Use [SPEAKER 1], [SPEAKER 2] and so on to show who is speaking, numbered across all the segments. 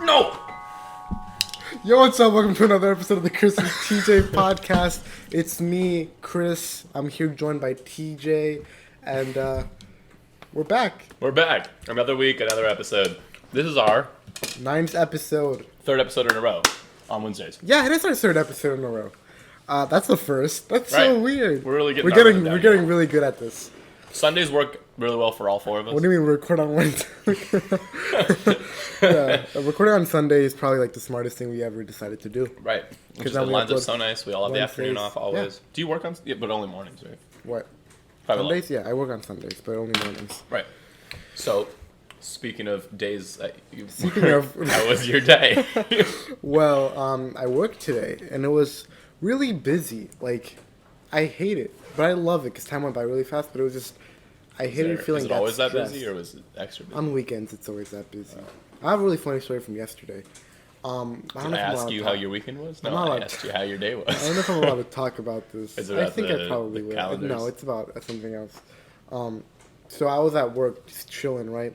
[SPEAKER 1] No!
[SPEAKER 2] Yo, what's up? Welcome to another episode of the Chris and TJ podcast. It's me, Chris. I'm here joined by TJ, and we're back.
[SPEAKER 1] We're back. Another week, another episode. This is our
[SPEAKER 2] 9th episode.
[SPEAKER 1] third episode in a row on Wednesdays.
[SPEAKER 2] Yeah, it is our 3rd episode in a row. That's the first. That's
[SPEAKER 1] Right.
[SPEAKER 2] so weird.
[SPEAKER 1] We're really
[SPEAKER 2] We're
[SPEAKER 1] getting
[SPEAKER 2] getting really good at this.
[SPEAKER 1] Sundays work really well for all four of us.
[SPEAKER 2] What do you mean we record on Wednesday? Yeah, recording on Sunday is probably like the smartest thing we ever decided to do.
[SPEAKER 1] Right. Because the
[SPEAKER 2] then we
[SPEAKER 1] lines are
[SPEAKER 2] upload
[SPEAKER 1] so nice. We all have the afternoon
[SPEAKER 2] Wednesdays.
[SPEAKER 1] off always.
[SPEAKER 2] Yeah.
[SPEAKER 1] Do you work on... Yeah, but only mornings, right?
[SPEAKER 2] What?
[SPEAKER 1] Private
[SPEAKER 2] Sundays? Yeah, I work on Sundays, but only mornings.
[SPEAKER 1] Right. So, speaking of days that you
[SPEAKER 2] Speaking
[SPEAKER 1] work,
[SPEAKER 2] of-
[SPEAKER 1] how was your day?
[SPEAKER 2] Well, I worked today, and it was really busy. Like, I hate it, but I love it because time went by really fast. But it was just, I hated feeling
[SPEAKER 1] Is it
[SPEAKER 2] that
[SPEAKER 1] always that
[SPEAKER 2] stressed.
[SPEAKER 1] busy, or was it extra busy?
[SPEAKER 2] On weekends, it's always that busy. I have a really funny story from yesterday. I don't
[SPEAKER 1] Did
[SPEAKER 2] know
[SPEAKER 1] I
[SPEAKER 2] if I'm allowed
[SPEAKER 1] ask
[SPEAKER 2] to
[SPEAKER 1] you
[SPEAKER 2] talk-
[SPEAKER 1] how your weekend was? No,
[SPEAKER 2] I'm not
[SPEAKER 1] I
[SPEAKER 2] allowed
[SPEAKER 1] asked you how your day
[SPEAKER 2] I
[SPEAKER 1] was.
[SPEAKER 2] don't know if I'm allowed to talk about this.
[SPEAKER 1] Is it
[SPEAKER 2] I
[SPEAKER 1] about
[SPEAKER 2] think
[SPEAKER 1] the-
[SPEAKER 2] I probably
[SPEAKER 1] the
[SPEAKER 2] will.
[SPEAKER 1] calendars?
[SPEAKER 2] No, it's about something else. So I was at work just chilling, right?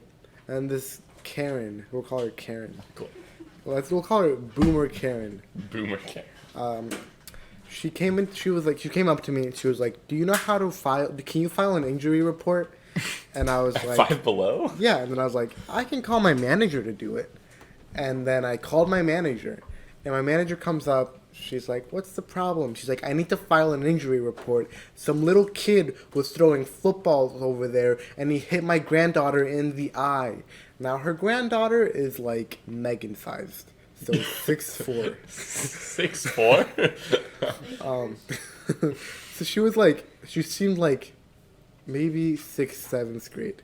[SPEAKER 2] And this Karen, we'll call her Karen.
[SPEAKER 1] Cool.
[SPEAKER 2] We'll call her Boomer Karen.
[SPEAKER 1] Boomer cat.
[SPEAKER 2] She came in. She came up to me and she was like, "Do you know how to file? Can you file an injury report?" And I was like,
[SPEAKER 1] Five Below?
[SPEAKER 2] "Yeah." And then I was like, "I can call my manager to do it." And then I called my manager, and my manager comes up. She's like, "What's the problem?" She's like, "I need to file an injury report. Some little kid was throwing footballs over there, and he hit my granddaughter in the eye." Now her granddaughter is like Megan sized, so 6'4".
[SPEAKER 1] 6'4"?
[SPEAKER 2] So she seemed like maybe 6th, 7th grade.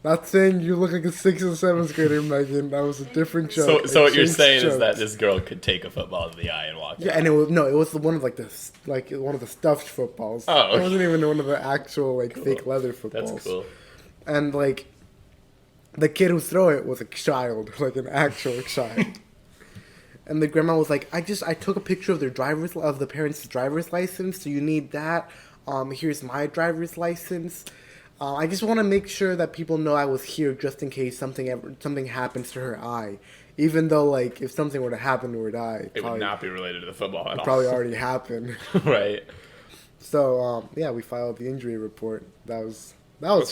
[SPEAKER 2] Not saying you look like a 6th or 7th grader, Megan. That was a different joke.
[SPEAKER 1] So
[SPEAKER 2] I
[SPEAKER 1] what you're
[SPEAKER 2] changed
[SPEAKER 1] saying is
[SPEAKER 2] jokes.
[SPEAKER 1] that this girl could take a football to the eye and walk
[SPEAKER 2] Yeah,
[SPEAKER 1] out.
[SPEAKER 2] and it was one of one of the stuffed footballs.
[SPEAKER 1] Oh, okay.
[SPEAKER 2] It wasn't even one of the actual fake leather footballs.
[SPEAKER 1] That's cool.
[SPEAKER 2] And like, the kid who threw it was a child, like an actual child. And the grandma was like, I took a picture of the parents' driver's license. So you need that. Here's my driver's license. I just want to make sure that people know I was here just in case something happens to her eye. Even though, like, if something were to happen to her eye,
[SPEAKER 1] It would not be related to the football at all.
[SPEAKER 2] probably already happened.
[SPEAKER 1] Right.
[SPEAKER 2] So, yeah, we filed the injury report. That was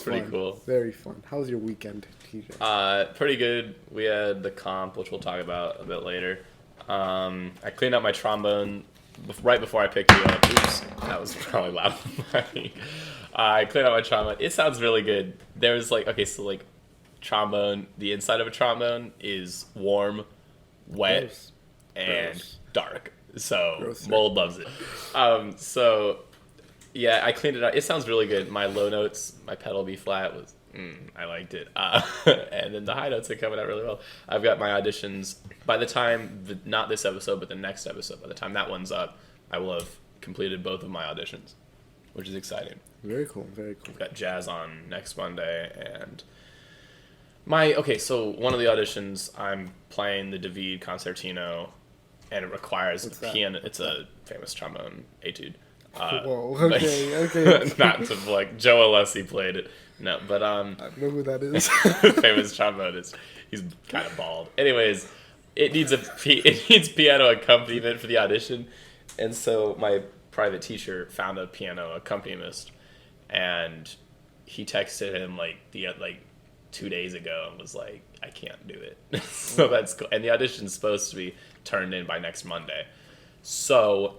[SPEAKER 1] pretty
[SPEAKER 2] fun.
[SPEAKER 1] cool.
[SPEAKER 2] Very fun. How was your weekend, TJ?
[SPEAKER 1] Pretty good. We had the comp, which we'll talk about a bit later. I cleaned up my trombone right before I picked you up. Oops, that was probably loud. I cleaned up my trombone. It sounds really good. There's trombone, the inside of a trombone is warm, wet,
[SPEAKER 2] Gross.
[SPEAKER 1] and
[SPEAKER 2] Gross.
[SPEAKER 1] dark. So
[SPEAKER 2] Gross.
[SPEAKER 1] mold loves it. So yeah, I cleaned it up. It sounds really good. My low notes, my pedal B flat was, I liked it. And then the high notes are coming out really well. I've got my auditions. By the time, not this episode, but the next episode, by the time that one's up, I will have completed both of my auditions, which is exciting.
[SPEAKER 2] Very cool. Very cool.
[SPEAKER 1] I've got jazz on next Monday, and so one of the auditions, I'm playing the David Concertino, and it requires
[SPEAKER 2] What's
[SPEAKER 1] a
[SPEAKER 2] that?
[SPEAKER 1] piano. It's a famous trombone etude.
[SPEAKER 2] Whoa.
[SPEAKER 1] but-
[SPEAKER 2] Okay.
[SPEAKER 1] not to like Joe Alessi played it. No, but
[SPEAKER 2] I don't know who that is.
[SPEAKER 1] famous trombonist. He's kind of bald. Anyways, it needs piano accompaniment for the audition, and so my private teacher found a piano accompanist, and he texted him like 2 days ago and was like, I can't do it. So that's cool. And the audition's supposed to be turned in by next Monday. So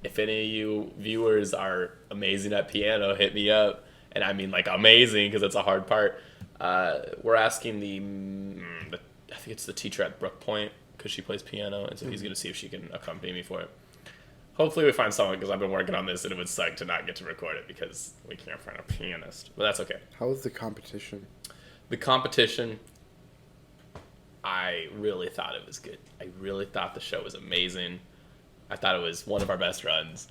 [SPEAKER 1] if any of you viewers are amazing at piano, hit me up. And I mean, like, amazing, because it's a hard part. We're asking I think it's the teacher at Brook Point, because she plays piano, and so he's going to see if she can accompany me for it. Hopefully we find someone, because I've been working on this, and it would suck to not get to record it, because we can't find a pianist. But that's okay.
[SPEAKER 2] How was the competition?
[SPEAKER 1] The competition, I really thought it was good. I really thought the show was amazing. I thought it was one of our best runs.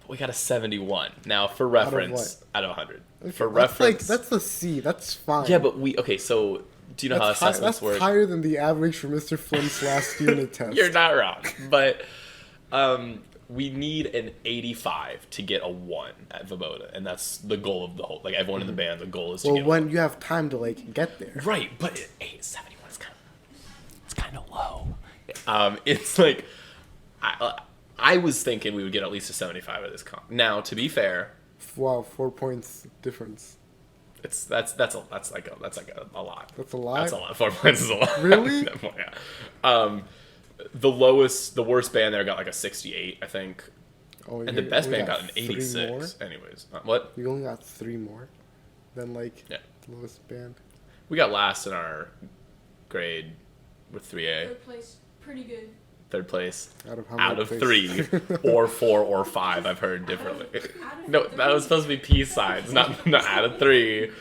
[SPEAKER 1] But we got a 71. Now, for reference, out of 100.
[SPEAKER 2] Okay,
[SPEAKER 1] For
[SPEAKER 2] that's
[SPEAKER 1] reference.
[SPEAKER 2] that's the C. That's fine.
[SPEAKER 1] Yeah, but so do you know how assessments
[SPEAKER 2] that's
[SPEAKER 1] work?
[SPEAKER 2] higher than the average for Mr. Flynn's last unit test.
[SPEAKER 1] You're not wrong. But we need an 85 to get a 1 at Voboda. And that's the goal of the whole, like, everyone in the band, the goal is to
[SPEAKER 2] Well,
[SPEAKER 1] get
[SPEAKER 2] when you have time to, like, get there.
[SPEAKER 1] Right, but 71 is kind of low. It's like I was thinking we would get at least a 75 at this comp. Now, to be fair,
[SPEAKER 2] Wow, 4 points difference.
[SPEAKER 1] that's like a lot.
[SPEAKER 2] That's a lot?
[SPEAKER 1] That's a lot. 4 points is a lot.
[SPEAKER 2] Really?
[SPEAKER 1] Yeah. The worst band there got like a 68, I think.
[SPEAKER 2] Oh,
[SPEAKER 1] And the best
[SPEAKER 2] we
[SPEAKER 1] band got an
[SPEAKER 2] 3
[SPEAKER 1] 86.
[SPEAKER 2] more?
[SPEAKER 1] Anyways, what?
[SPEAKER 2] We only got 3 more than like
[SPEAKER 1] Yeah.
[SPEAKER 2] the lowest band.
[SPEAKER 1] We got last in our grade with 3A.
[SPEAKER 3] Third place, pretty good.
[SPEAKER 1] Third place.
[SPEAKER 2] Out of how
[SPEAKER 1] Out
[SPEAKER 2] many
[SPEAKER 1] of
[SPEAKER 2] places?
[SPEAKER 1] 3 or 4 or 5, I've heard differently.
[SPEAKER 3] Out of
[SPEAKER 1] No, that was supposed to be peace signs, not out of 3.
[SPEAKER 2] For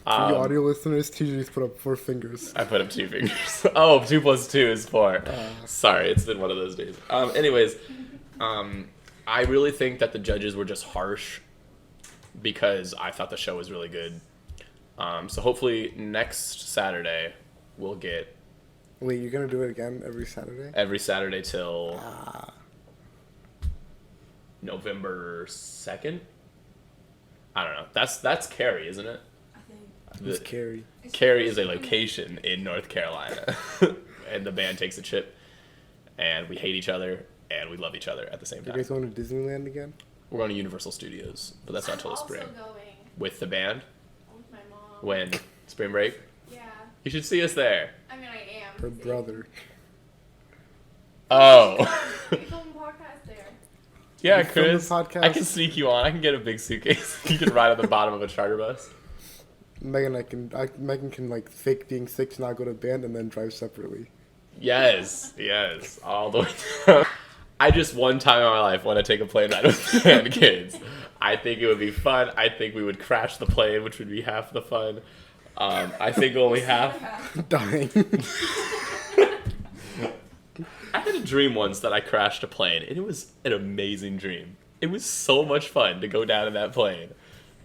[SPEAKER 2] the audio listeners, TJ just put up 4 fingers.
[SPEAKER 1] I put up 2 fingers. Oh, 2 plus 2 is 4. Sorry, it's been one of those days. Anyways, I really think that the judges were just harsh because I thought the show was really good. So hopefully next Saturday we'll get
[SPEAKER 2] Wait, you're gonna do it again every Saturday?
[SPEAKER 1] every Saturday till November 2nd. I don't know. That's Cary, isn't it?
[SPEAKER 3] I think.
[SPEAKER 2] Who's Carrie?
[SPEAKER 1] Cary is a location in North Carolina, and the band takes a trip, and we hate each other and we love each other at the same
[SPEAKER 2] You
[SPEAKER 1] time.
[SPEAKER 2] guys going to Disneyland again?
[SPEAKER 1] We're going to Universal Studios, but that's not until the spring.
[SPEAKER 3] I'm also going
[SPEAKER 1] With the band
[SPEAKER 3] with my mom.
[SPEAKER 1] when spring break.
[SPEAKER 3] Yeah.
[SPEAKER 1] You should see us there.
[SPEAKER 3] I mean, I am.
[SPEAKER 2] Her brother.
[SPEAKER 1] Oh.
[SPEAKER 3] We film a podcast there.
[SPEAKER 1] Yeah,
[SPEAKER 2] You film the
[SPEAKER 1] Chris.
[SPEAKER 2] podcast?
[SPEAKER 1] I can sneak you on. I can get a big suitcase. You can ride on the bottom of a charter bus.
[SPEAKER 2] Megan can like fake being sick to not go to band and then drive separately.
[SPEAKER 1] Yes, all the way down. I just one time in my life want to take a plane ride with the band kids. I think it would be fun. I think we would crash the plane, which would be half the fun. I think only half.
[SPEAKER 2] Dying.
[SPEAKER 1] I had a dream once that I crashed a plane, and it was an amazing dream. It was so much fun to go down in that plane.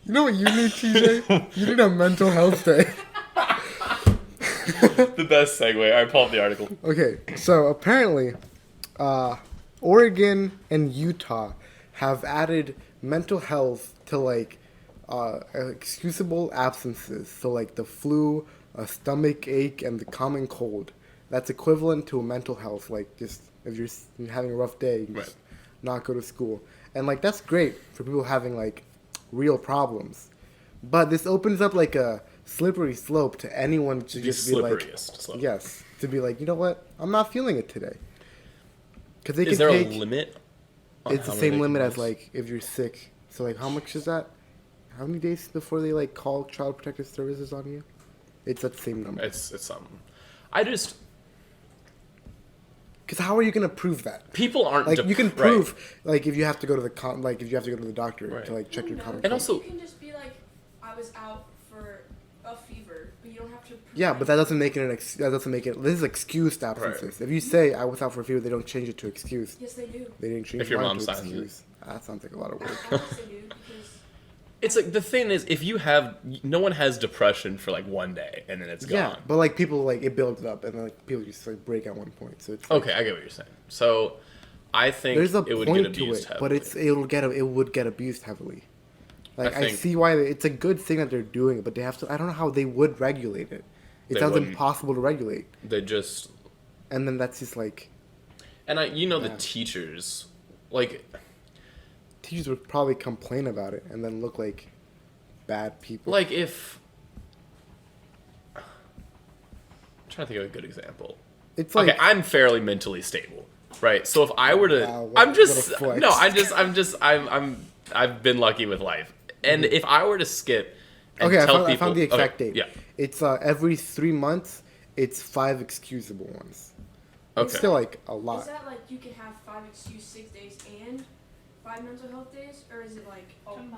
[SPEAKER 2] You know what you need, TJ? You need a mental health day.
[SPEAKER 1] The best segue. I pulled up the article.
[SPEAKER 2] Okay, so apparently, Oregon and Utah have added mental health to like excusable absences. So like the flu, a stomach ache, and the common cold. That's equivalent to a mental health. Like just if you're having a rough day, you can just not go to school. And like that's great for people having like real problems. But this opens up like a slippery slope to anyone to just be like,
[SPEAKER 1] slope.
[SPEAKER 2] yes, to be like, you know what, I'm not feeling it today. Because they
[SPEAKER 1] Is
[SPEAKER 2] can
[SPEAKER 1] there
[SPEAKER 2] take,
[SPEAKER 1] a limit? on
[SPEAKER 2] it's
[SPEAKER 1] how
[SPEAKER 2] the
[SPEAKER 1] many
[SPEAKER 2] same
[SPEAKER 1] they
[SPEAKER 2] limit
[SPEAKER 1] can
[SPEAKER 2] as
[SPEAKER 1] use?
[SPEAKER 2] like if you're sick. So like how much is that? How many days before they like call Child Protective Services on you? It's that same number.
[SPEAKER 1] It's something. I just
[SPEAKER 2] Because how are you gonna prove that?
[SPEAKER 1] people aren't
[SPEAKER 2] Like you can
[SPEAKER 1] right.
[SPEAKER 2] prove like if you have to go to the if you have to go to the doctor
[SPEAKER 1] Right.
[SPEAKER 2] to like check your common
[SPEAKER 1] And
[SPEAKER 2] cold.
[SPEAKER 1] also-
[SPEAKER 3] you can just be like, I was out for a fever, but you don't have to. Prove
[SPEAKER 2] Yeah, but that doesn't make it that doesn't make it. This is excused absences. If you say I was out for a fever, they don't change it to excuse.
[SPEAKER 3] Yes, they do.
[SPEAKER 2] They didn't change
[SPEAKER 1] If your
[SPEAKER 2] mine
[SPEAKER 1] mom
[SPEAKER 2] to
[SPEAKER 1] signs it.
[SPEAKER 2] excuse. That sounds like a lot of work.
[SPEAKER 3] Yes, they do because.
[SPEAKER 1] It's like the thing is, if you have, no one has depression for like one day and then it's gone.
[SPEAKER 2] Yeah, but like people like it builds up and then like people just like break at one point. So it's like,
[SPEAKER 1] Okay, I get what you're saying. So, I think
[SPEAKER 2] there's a
[SPEAKER 1] it would get
[SPEAKER 2] point to
[SPEAKER 1] abused
[SPEAKER 2] it,
[SPEAKER 1] heavily.
[SPEAKER 2] but it would get abused heavily. Like
[SPEAKER 1] I
[SPEAKER 2] I
[SPEAKER 1] think-
[SPEAKER 2] see why it's a good thing that they're doing it, but they have to. I don't know how they would regulate it. It
[SPEAKER 1] They
[SPEAKER 2] sounds
[SPEAKER 1] wouldn't.
[SPEAKER 2] impossible to regulate,
[SPEAKER 1] They just,
[SPEAKER 2] and then that's just like
[SPEAKER 1] and the
[SPEAKER 2] Yeah.
[SPEAKER 1] teachers, like,
[SPEAKER 2] teachers would probably complain about it and then look like bad people.
[SPEAKER 1] like if, I'm trying to think of a good example.
[SPEAKER 2] It's like
[SPEAKER 1] Okay, I'm fairly mentally stable, right? So if I were to,
[SPEAKER 2] Wow, what a flex.
[SPEAKER 1] no, I've been lucky with life, and if I were to skip, and
[SPEAKER 2] okay.
[SPEAKER 1] tell
[SPEAKER 2] I found the
[SPEAKER 1] people-
[SPEAKER 2] exact
[SPEAKER 1] okay,
[SPEAKER 2] date.
[SPEAKER 1] Yeah,
[SPEAKER 2] It's every 3 months. It's 5 excusable ones.
[SPEAKER 1] okay.
[SPEAKER 2] It's still like a
[SPEAKER 3] Is
[SPEAKER 2] lot.
[SPEAKER 3] that like you can have 5 excuse 6 days and 5 mental health days, or is it like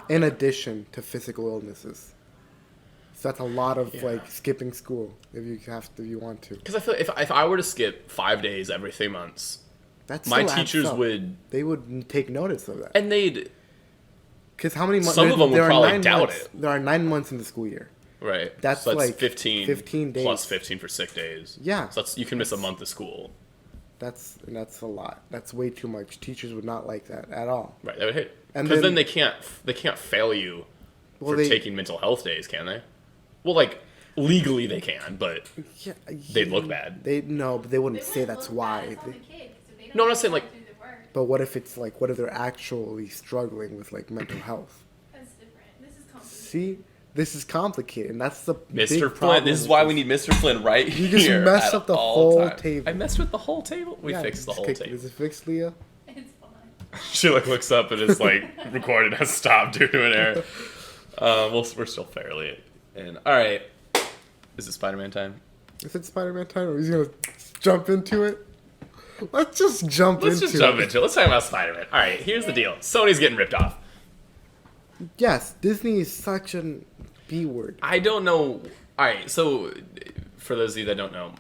[SPEAKER 2] In addition to physical illnesses. So that's a lot of
[SPEAKER 1] Yeah.
[SPEAKER 2] like skipping school if you want to.
[SPEAKER 1] Because I feel if I were to skip 5 days every 3 months,
[SPEAKER 2] That's
[SPEAKER 1] my
[SPEAKER 2] still adds
[SPEAKER 1] teachers
[SPEAKER 2] up.
[SPEAKER 1] would,
[SPEAKER 2] take notice of that.
[SPEAKER 1] and they'd,
[SPEAKER 2] Because how many months?
[SPEAKER 1] Some of them would
[SPEAKER 2] there are
[SPEAKER 1] probably
[SPEAKER 2] 9
[SPEAKER 1] doubt
[SPEAKER 2] months,
[SPEAKER 1] it.
[SPEAKER 2] There are 9 months in the school year.
[SPEAKER 1] right?
[SPEAKER 2] That's
[SPEAKER 1] so
[SPEAKER 2] like
[SPEAKER 1] 15
[SPEAKER 2] days.
[SPEAKER 1] plus 15 for sick days.
[SPEAKER 2] Yeah.
[SPEAKER 1] So you can miss a month of school.
[SPEAKER 2] That's a lot. That's way too much. Teachers would not like that at all.
[SPEAKER 1] Right, they would hate.
[SPEAKER 2] And
[SPEAKER 1] Because then
[SPEAKER 2] then-
[SPEAKER 1] they can't fail you
[SPEAKER 2] Well,
[SPEAKER 1] for
[SPEAKER 2] they-
[SPEAKER 1] taking mental health days, can they? Well, like Legally they can, but
[SPEAKER 2] Yeah,
[SPEAKER 1] they'd look bad.
[SPEAKER 2] But they wouldn't
[SPEAKER 4] They
[SPEAKER 2] say
[SPEAKER 4] wouldn't
[SPEAKER 2] that's
[SPEAKER 4] look
[SPEAKER 2] why.
[SPEAKER 4] bad, it's on
[SPEAKER 2] They-
[SPEAKER 4] the kid, so they don't
[SPEAKER 1] No, I'm not saying,
[SPEAKER 4] know
[SPEAKER 1] like-
[SPEAKER 4] how to do the work.
[SPEAKER 2] But what if it's like, what if they're actually struggling with like mental health?
[SPEAKER 4] That's different. This is complicated.
[SPEAKER 2] See, this is complicated, and that's the
[SPEAKER 1] Mr.
[SPEAKER 2] big
[SPEAKER 1] Flynn,
[SPEAKER 2] problem
[SPEAKER 1] this is
[SPEAKER 2] with
[SPEAKER 1] why we need Mr. Flynn right
[SPEAKER 2] You
[SPEAKER 1] here.
[SPEAKER 2] just messed
[SPEAKER 1] at
[SPEAKER 2] up the
[SPEAKER 1] all
[SPEAKER 2] whole
[SPEAKER 1] times.
[SPEAKER 2] table.
[SPEAKER 1] I messed with the whole table? We
[SPEAKER 2] Yeah,
[SPEAKER 1] fixed the
[SPEAKER 2] just
[SPEAKER 1] whole
[SPEAKER 2] kick-
[SPEAKER 1] table.
[SPEAKER 2] Is it fixed, Leah?
[SPEAKER 4] It's fine.
[SPEAKER 1] She looks up and it's like recorded has stopped due to an error. We're still fairly in. All right. Is it Spider-Man time?
[SPEAKER 2] Is it Spider-Man time, or are we gonna jump into it? Let's just jump
[SPEAKER 1] Let's
[SPEAKER 2] into
[SPEAKER 1] just jump
[SPEAKER 2] it.
[SPEAKER 1] into it. Let's talk about Spider-Man. All right, here's the deal. Sony's getting ripped off.
[SPEAKER 2] Yes, Disney is such an B word.
[SPEAKER 1] I don't know. All right, so for those of you that don't know,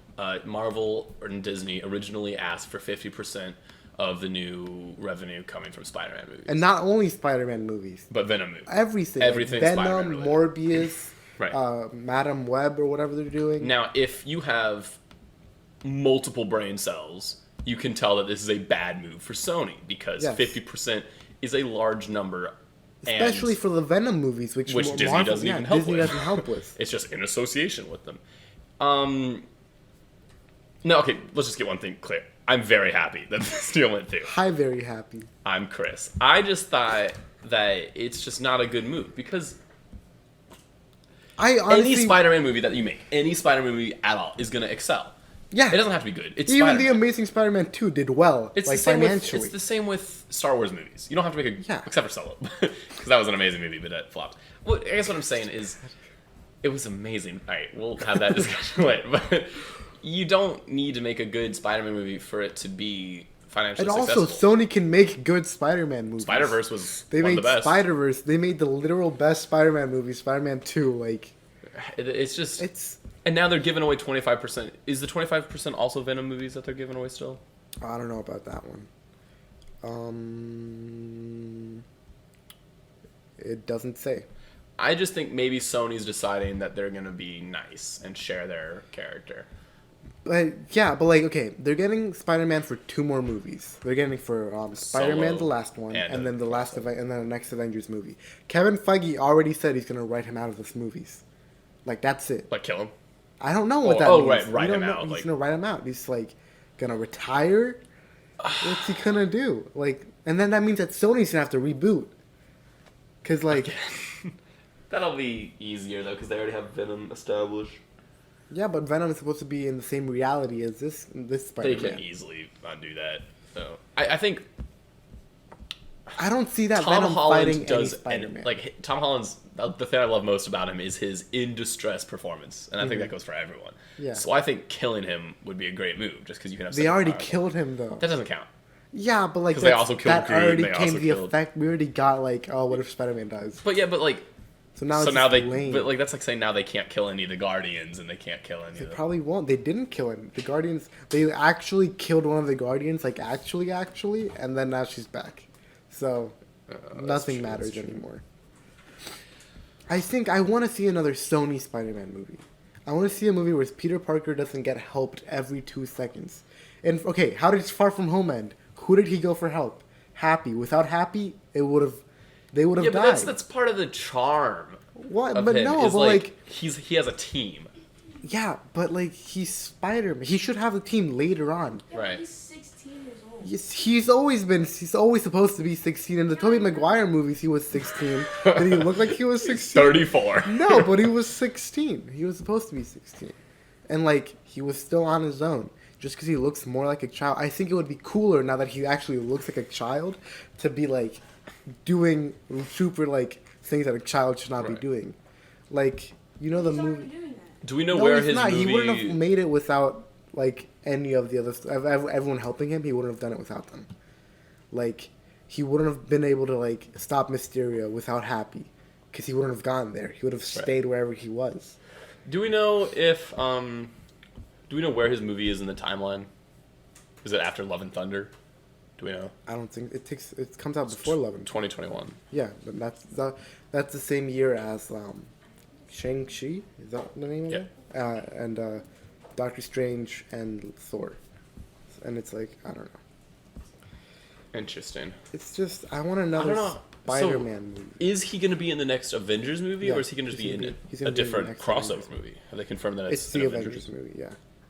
[SPEAKER 1] Marvel and Disney originally asked for 50% of the new revenue coming from Spider-Man movies.
[SPEAKER 2] And not only Spider-Man movies,
[SPEAKER 1] But Venom movies.
[SPEAKER 2] everything.
[SPEAKER 1] Everything's
[SPEAKER 2] like
[SPEAKER 1] Spider-Man
[SPEAKER 2] Venom,
[SPEAKER 1] related.
[SPEAKER 2] Morbius,
[SPEAKER 1] Right.
[SPEAKER 2] Madam Web, or whatever they're doing.
[SPEAKER 1] Now, if you have multiple brain cells, you can tell that this is a bad move for Sony because
[SPEAKER 2] Yes.
[SPEAKER 1] 50% is a large number.
[SPEAKER 2] Especially
[SPEAKER 1] and
[SPEAKER 2] for the Venom movies, which
[SPEAKER 1] Disney
[SPEAKER 2] Marvel-
[SPEAKER 1] doesn't
[SPEAKER 2] yeah,
[SPEAKER 1] even help
[SPEAKER 2] Disney
[SPEAKER 1] with.
[SPEAKER 2] doesn't help with.
[SPEAKER 1] It's just in association with them. No, okay, let's just get one thing clear. I'm very happy that this deal went through.
[SPEAKER 2] Hi, very happy.
[SPEAKER 1] I'm Chris. I just thought that it's just not a good move because
[SPEAKER 2] I honestly,
[SPEAKER 1] any Spider-Man movie that you make, any Spider-Man movie at all, is going to excel.
[SPEAKER 2] yeah,
[SPEAKER 1] It doesn't have to be good. It's
[SPEAKER 2] even
[SPEAKER 1] Spider-Man.
[SPEAKER 2] the Amazing Spider-Man 2 did well,
[SPEAKER 1] It's
[SPEAKER 2] like
[SPEAKER 1] the same
[SPEAKER 2] financially.
[SPEAKER 1] With, it's the same with Star Wars movies. You don't have to make a
[SPEAKER 2] Yeah.
[SPEAKER 1] except for Solo, because that was an amazing movie, but that flopped. Well, I guess what I'm saying is, it was amazing. All right, we'll have that discussion later. But you don't need to make a good Spider-Man movie for it to be financially
[SPEAKER 2] And also,
[SPEAKER 1] successful.
[SPEAKER 2] Sony can make good Spider-Man movies.
[SPEAKER 1] Spider-Verse was
[SPEAKER 2] They
[SPEAKER 1] one
[SPEAKER 2] made
[SPEAKER 1] of the best.
[SPEAKER 2] Spider-Verse. They made the literal best Spider-Man movie, Spider-Man 2. Like,
[SPEAKER 1] It's just
[SPEAKER 2] it's...
[SPEAKER 1] and now they're giving away 25%. Is the 25% also Venom movies that they're giving away still?
[SPEAKER 2] I don't know about that one. It doesn't say.
[SPEAKER 1] I just think maybe Sony's deciding that they're gonna be nice and share their character.
[SPEAKER 2] But yeah, but like, okay, they're getting Spider-Man for 2 more movies. They're getting for Spider-Man,
[SPEAKER 1] Solo
[SPEAKER 2] the last one,
[SPEAKER 1] and
[SPEAKER 2] and then and then the next Avengers movie. Kevin Feige already said he's gonna write him out of this movies. Like, that's it.
[SPEAKER 1] Like kill him.
[SPEAKER 2] I don't know what
[SPEAKER 1] Oh,
[SPEAKER 2] that
[SPEAKER 1] oh,
[SPEAKER 2] means.
[SPEAKER 1] right,
[SPEAKER 2] We
[SPEAKER 1] write
[SPEAKER 2] don't
[SPEAKER 1] him
[SPEAKER 2] know.
[SPEAKER 1] out,
[SPEAKER 2] He's
[SPEAKER 1] like-
[SPEAKER 2] gonna write him out. He's like gonna retire. What's he gonna do? Like, and then that means that Sony's gonna have to reboot. Cause like,
[SPEAKER 1] That'll be easier though, because they already have Venom established.
[SPEAKER 2] yeah, but Venom is supposed to be in the same reality as this
[SPEAKER 1] They
[SPEAKER 2] Spider-Man.
[SPEAKER 1] can easily undo that. So I think
[SPEAKER 2] I don't see that
[SPEAKER 1] Tom
[SPEAKER 2] Venom
[SPEAKER 1] Holland
[SPEAKER 2] fighting
[SPEAKER 1] does
[SPEAKER 2] any Spider-Man.
[SPEAKER 1] like Tom Holland's the thing I love most about him is his in distress performance, and I think that goes for everyone.
[SPEAKER 2] Yeah.
[SPEAKER 1] So I think killing him would be a great move, just because you can have.
[SPEAKER 2] They
[SPEAKER 1] second
[SPEAKER 2] already
[SPEAKER 1] power.
[SPEAKER 2] killed him though.
[SPEAKER 1] That doesn't count.
[SPEAKER 2] Yeah, but like
[SPEAKER 1] 'Cause they
[SPEAKER 2] that's-
[SPEAKER 1] also killed
[SPEAKER 2] that
[SPEAKER 1] Groot,
[SPEAKER 2] already
[SPEAKER 1] they
[SPEAKER 2] came
[SPEAKER 1] also
[SPEAKER 2] to the
[SPEAKER 1] killed-
[SPEAKER 2] effect. We already got like, oh, what if Spider-Man dies?
[SPEAKER 1] But yeah, but like
[SPEAKER 2] So now
[SPEAKER 1] so
[SPEAKER 2] it's
[SPEAKER 1] now
[SPEAKER 2] just
[SPEAKER 1] they
[SPEAKER 2] lame.
[SPEAKER 1] but like that's like saying now they can't kill any of the Guardians and they can't kill any
[SPEAKER 2] They
[SPEAKER 1] of the
[SPEAKER 2] probably won't. They didn't kill him. The Guardians. They actually killed one of the Guardians. Like actually, and then now she's back. So nothing matters anymore. I think I want to see another Sony Spider-Man movie. I want to see a movie where Peter Parker doesn't get helped every 2 seconds. And okay, how did Far From Home end? Who did he go for help? Happy. Without Happy, they would have
[SPEAKER 1] Yeah, but
[SPEAKER 2] died.
[SPEAKER 1] that's part of the charm.
[SPEAKER 2] What?
[SPEAKER 1] Of
[SPEAKER 2] But
[SPEAKER 1] him,
[SPEAKER 2] no,
[SPEAKER 1] is
[SPEAKER 2] but
[SPEAKER 1] like he has a team.
[SPEAKER 2] yeah, but like he's Spider-Man. He should have a team later on.
[SPEAKER 3] Yeah,
[SPEAKER 1] Right.
[SPEAKER 3] but he's 16 years old.
[SPEAKER 2] He's always supposed to be 16. In the Tobey Maguire movies, he was 16. Did he look like he was 16?
[SPEAKER 1] 34.
[SPEAKER 2] No, but he was 16. He was supposed to be 16. And, like, he was still on his own. Just because he looks more like a child. I think it would be cooler now that he actually looks like a child to be, like, doing super, like, things that a child should not be
[SPEAKER 1] Right.
[SPEAKER 2] doing. Like, you know the
[SPEAKER 3] He's already
[SPEAKER 2] movie...
[SPEAKER 3] doing that.
[SPEAKER 1] Do we know
[SPEAKER 2] No,
[SPEAKER 1] where
[SPEAKER 2] he's
[SPEAKER 1] his
[SPEAKER 2] not.
[SPEAKER 1] movie?
[SPEAKER 2] He wouldn't have made it without like any of the other everyone helping him. He wouldn't have done it without them. Like he wouldn't have been able to like stop Mysterio without Happy, because he wouldn't have gone there. He would have stayed wherever he was.
[SPEAKER 1] Do we know if do we know where his movie is in the timeline? Is it after Love and Thunder? Do we know?
[SPEAKER 2] I don't think it comes out before 11.
[SPEAKER 1] 2021.
[SPEAKER 2] Yeah, but that's the same year as Shang-Chi. Is that the name of
[SPEAKER 1] Yeah.
[SPEAKER 2] it? And Doctor Strange and Thor. And it's like I don't know.
[SPEAKER 1] Interesting.
[SPEAKER 2] It's just I want
[SPEAKER 1] I
[SPEAKER 2] another.
[SPEAKER 1] don't know.
[SPEAKER 2] Spider-Man movie.
[SPEAKER 1] Is he going to be in the next Avengers movie,
[SPEAKER 2] Yeah,
[SPEAKER 1] or is he going to just
[SPEAKER 2] he's
[SPEAKER 1] be
[SPEAKER 2] gonna
[SPEAKER 1] in
[SPEAKER 2] be- he's
[SPEAKER 1] a
[SPEAKER 2] gonna be in the
[SPEAKER 1] different
[SPEAKER 2] next
[SPEAKER 1] crossover
[SPEAKER 2] Avengers
[SPEAKER 1] movie? Have they confirmed that
[SPEAKER 2] It's
[SPEAKER 1] an
[SPEAKER 2] the Avengers movie, yeah.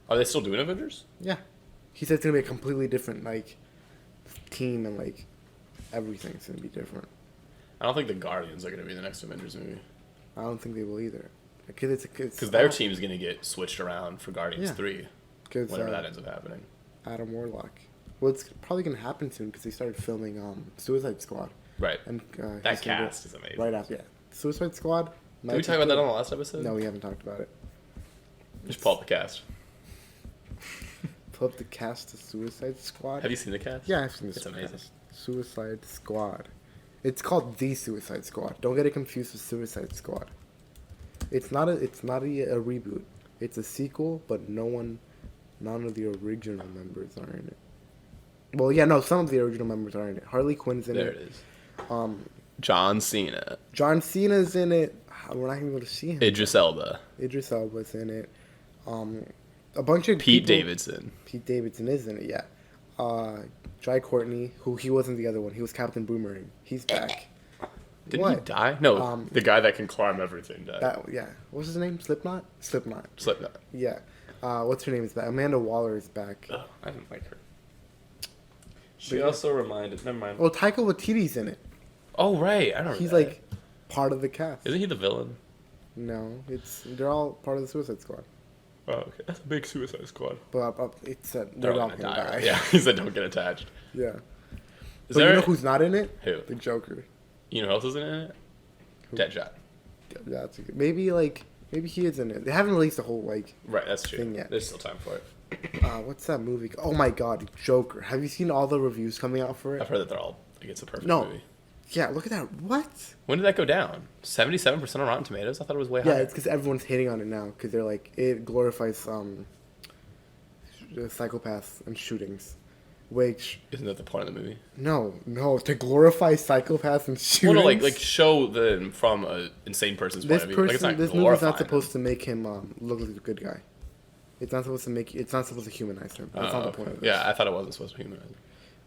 [SPEAKER 1] Are they still doing Avengers?
[SPEAKER 2] Yeah. He said it's gonna be a completely different like team and like everything's gonna be different.
[SPEAKER 1] I don't think the Guardians are going to be in the next Avengers movie.
[SPEAKER 2] I don't think they will either. Because
[SPEAKER 1] Because their team is going to get switched around for Guardians
[SPEAKER 2] Yeah.
[SPEAKER 1] 3,
[SPEAKER 2] Because
[SPEAKER 1] whenever that ends up happening.
[SPEAKER 2] Adam Warlock. Well, it's probably gonna happen soon because they started filming Suicide Squad
[SPEAKER 1] Right.
[SPEAKER 2] and
[SPEAKER 1] That
[SPEAKER 2] he's gonna
[SPEAKER 1] cast is
[SPEAKER 2] go
[SPEAKER 1] amazing.
[SPEAKER 2] right after. Yeah, Suicide Squad.
[SPEAKER 1] Did we talk about that on the last episode?
[SPEAKER 2] No, we haven't talked about it.
[SPEAKER 1] Just pull up the cast.
[SPEAKER 2] Pull up the cast of Suicide Squad.
[SPEAKER 1] Have you seen the cast?
[SPEAKER 2] Yeah, I've seen this.
[SPEAKER 1] It's amazing.
[SPEAKER 2] Suicide Squad. It's called The Suicide Squad. Don't get it confused with Suicide Squad. It's not a reboot. It's a sequel, but none of the original members are in it. Well, yeah, no, some of the original members are in it. Harley Quinn's in
[SPEAKER 1] There
[SPEAKER 2] it.
[SPEAKER 1] it is.
[SPEAKER 2] Um,
[SPEAKER 1] John Cena.
[SPEAKER 2] John Cena's in it. We're not even able to see him.
[SPEAKER 1] Idris Elba.
[SPEAKER 2] Idris Elba's in it. A bunch of
[SPEAKER 1] Pete
[SPEAKER 2] people-
[SPEAKER 1] Davidson.
[SPEAKER 2] Pete Davidson is in it, yeah. Jai Courtney, who he wasn't the other one. He was Captain Boomerang. He's back.
[SPEAKER 1] Didn't
[SPEAKER 2] What?
[SPEAKER 1] he die? No, the guy that can climb everything died.
[SPEAKER 2] Yeah. What's his name? Slipknot? Slipknot.
[SPEAKER 1] Slipknot.
[SPEAKER 2] Yeah. What's her name is back? Amanda Waller is back.
[SPEAKER 1] Ugh, I didn't like her. She also reminded. Never mind.
[SPEAKER 2] Well, Taika Waititi's in it.
[SPEAKER 1] Oh right, I don't.
[SPEAKER 2] He's like part of the cast.
[SPEAKER 1] Isn't he the villain?
[SPEAKER 2] No, they're all part of the Suicide Squad.
[SPEAKER 1] Oh, okay. That's a big Suicide Squad.
[SPEAKER 2] But it's
[SPEAKER 1] They're
[SPEAKER 2] they're
[SPEAKER 1] all
[SPEAKER 2] all
[SPEAKER 1] gonna
[SPEAKER 2] gonna
[SPEAKER 1] die.
[SPEAKER 2] die.
[SPEAKER 1] Yeah, he said don't get attached.
[SPEAKER 2] Yeah.
[SPEAKER 1] Is
[SPEAKER 2] But
[SPEAKER 1] there?
[SPEAKER 2] you know who's not in it?
[SPEAKER 1] Who?
[SPEAKER 2] The Joker.
[SPEAKER 1] You know who else isn't in it?
[SPEAKER 2] Who?
[SPEAKER 1] Deadshot.
[SPEAKER 2] Yeah, that's a good. Maybe he is in it. They haven't released a whole
[SPEAKER 1] Right, that's true.
[SPEAKER 2] Thing yet.
[SPEAKER 1] There's still time for it.
[SPEAKER 2] what's that movie? Oh my God, Joker. Have you seen all the reviews coming out for it?
[SPEAKER 1] I've heard that they're all like it's a perfect
[SPEAKER 2] No.
[SPEAKER 1] movie.
[SPEAKER 2] Yeah, look at that. What?
[SPEAKER 1] When did that go down? 77% on Rotten Tomatoes. I thought it was way
[SPEAKER 2] Yeah,
[SPEAKER 1] higher.
[SPEAKER 2] it's because everyone's hating on it now because they're like it glorifies psychopaths and shootings, which
[SPEAKER 1] Isn't that the point of the movie?
[SPEAKER 2] no to glorify psychopaths and shootings.
[SPEAKER 1] Well, no, like show them from an insane person's
[SPEAKER 2] this
[SPEAKER 1] point of view. Like, it's
[SPEAKER 2] person,
[SPEAKER 1] not
[SPEAKER 2] this movie's
[SPEAKER 1] glorifying
[SPEAKER 2] not supposed to make him look like a good guy. It's not supposed to humanize him. That's not the point of it.
[SPEAKER 1] Yeah, I thought it wasn't supposed to be humanize.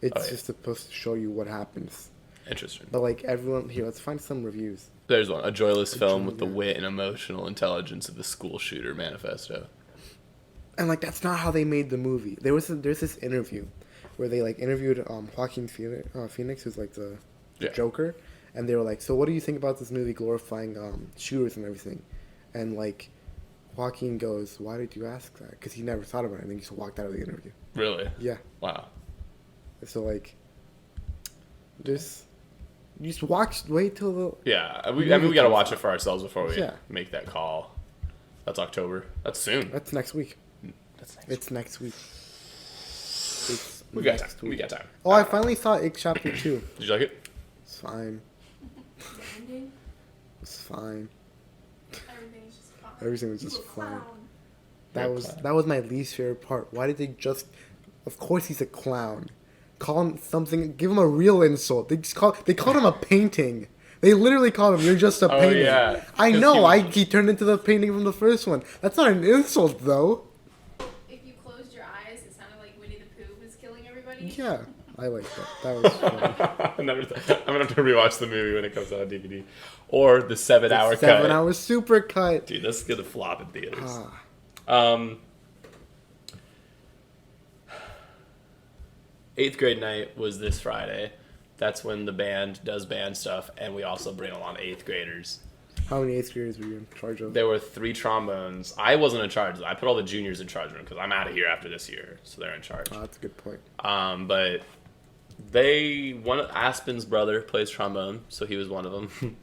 [SPEAKER 2] It's
[SPEAKER 1] yeah.
[SPEAKER 2] just supposed to show you what happens.
[SPEAKER 1] Interesting.
[SPEAKER 2] But like everyone here, let's find some reviews.
[SPEAKER 1] There's one. A joyless film with the
[SPEAKER 2] yeah.
[SPEAKER 1] wit and emotional intelligence of the school shooter manifesto.
[SPEAKER 2] And like that's not how they made the movie. There's this interview where they like interviewed Joaquin Phoenix, who's like the
[SPEAKER 1] Yeah.
[SPEAKER 2] Joker, and they were like, "So what do you think about this movie glorifying shooters and everything?" And like Joaquin goes, "Why did you ask that?" Because he never thought about it, and then he just walked out of the interview.
[SPEAKER 1] Really?
[SPEAKER 2] Yeah.
[SPEAKER 1] Wow.
[SPEAKER 2] So like, just wait till the
[SPEAKER 1] Yeah, I mean, we gotta watch it for ourselves before we
[SPEAKER 2] Yeah.
[SPEAKER 1] make that call. That's October. That's soon.
[SPEAKER 2] that's next week.
[SPEAKER 1] That's next.
[SPEAKER 2] It's next week. It's
[SPEAKER 1] We got time.
[SPEAKER 2] next
[SPEAKER 1] We
[SPEAKER 2] week.
[SPEAKER 1] got time.
[SPEAKER 2] Oh, I finally saw It Chapter 2.
[SPEAKER 1] Did you like it?
[SPEAKER 2] It's fine.
[SPEAKER 3] The ending.
[SPEAKER 2] It's fine.
[SPEAKER 4] Everything's just fine.
[SPEAKER 2] Everything was
[SPEAKER 3] You
[SPEAKER 2] just
[SPEAKER 3] a
[SPEAKER 2] fine.
[SPEAKER 3] clown.
[SPEAKER 2] That was my least favorite part. Why did they just? Of course he's a clown. Call him something. Give him a real insult. They called him a painting. They literally called him. You're just a
[SPEAKER 1] Oh,
[SPEAKER 2] painting.
[SPEAKER 1] yeah.
[SPEAKER 2] I
[SPEAKER 1] 'Cause
[SPEAKER 2] know.
[SPEAKER 1] he was-
[SPEAKER 2] He turned into the painting from the first one. That's not an insult though.
[SPEAKER 4] If you closed your eyes, it sounded like Winnie the Pooh was killing everybody.
[SPEAKER 2] Yeah, I like that. That was funny.
[SPEAKER 1] I'm gonna have to rewatch the movie when it comes out on DVD, or the 7-hour cut.
[SPEAKER 2] 7-hour super cut.
[SPEAKER 1] Dude, that's gonna flop in theaters.
[SPEAKER 2] Ah.
[SPEAKER 1] 8th grade night was this Friday. That's when the band does band stuff, and we also bring along 8th graders.
[SPEAKER 2] How many 8th graders were you in charge of?
[SPEAKER 1] There were 3 trombones. I wasn't in charge. I put all the juniors in charge of them because I'm out of here after this year, so they're in charge.
[SPEAKER 2] Oh, that's a good point.
[SPEAKER 1] But one of Aspen's brother plays trombone, so he was one of them.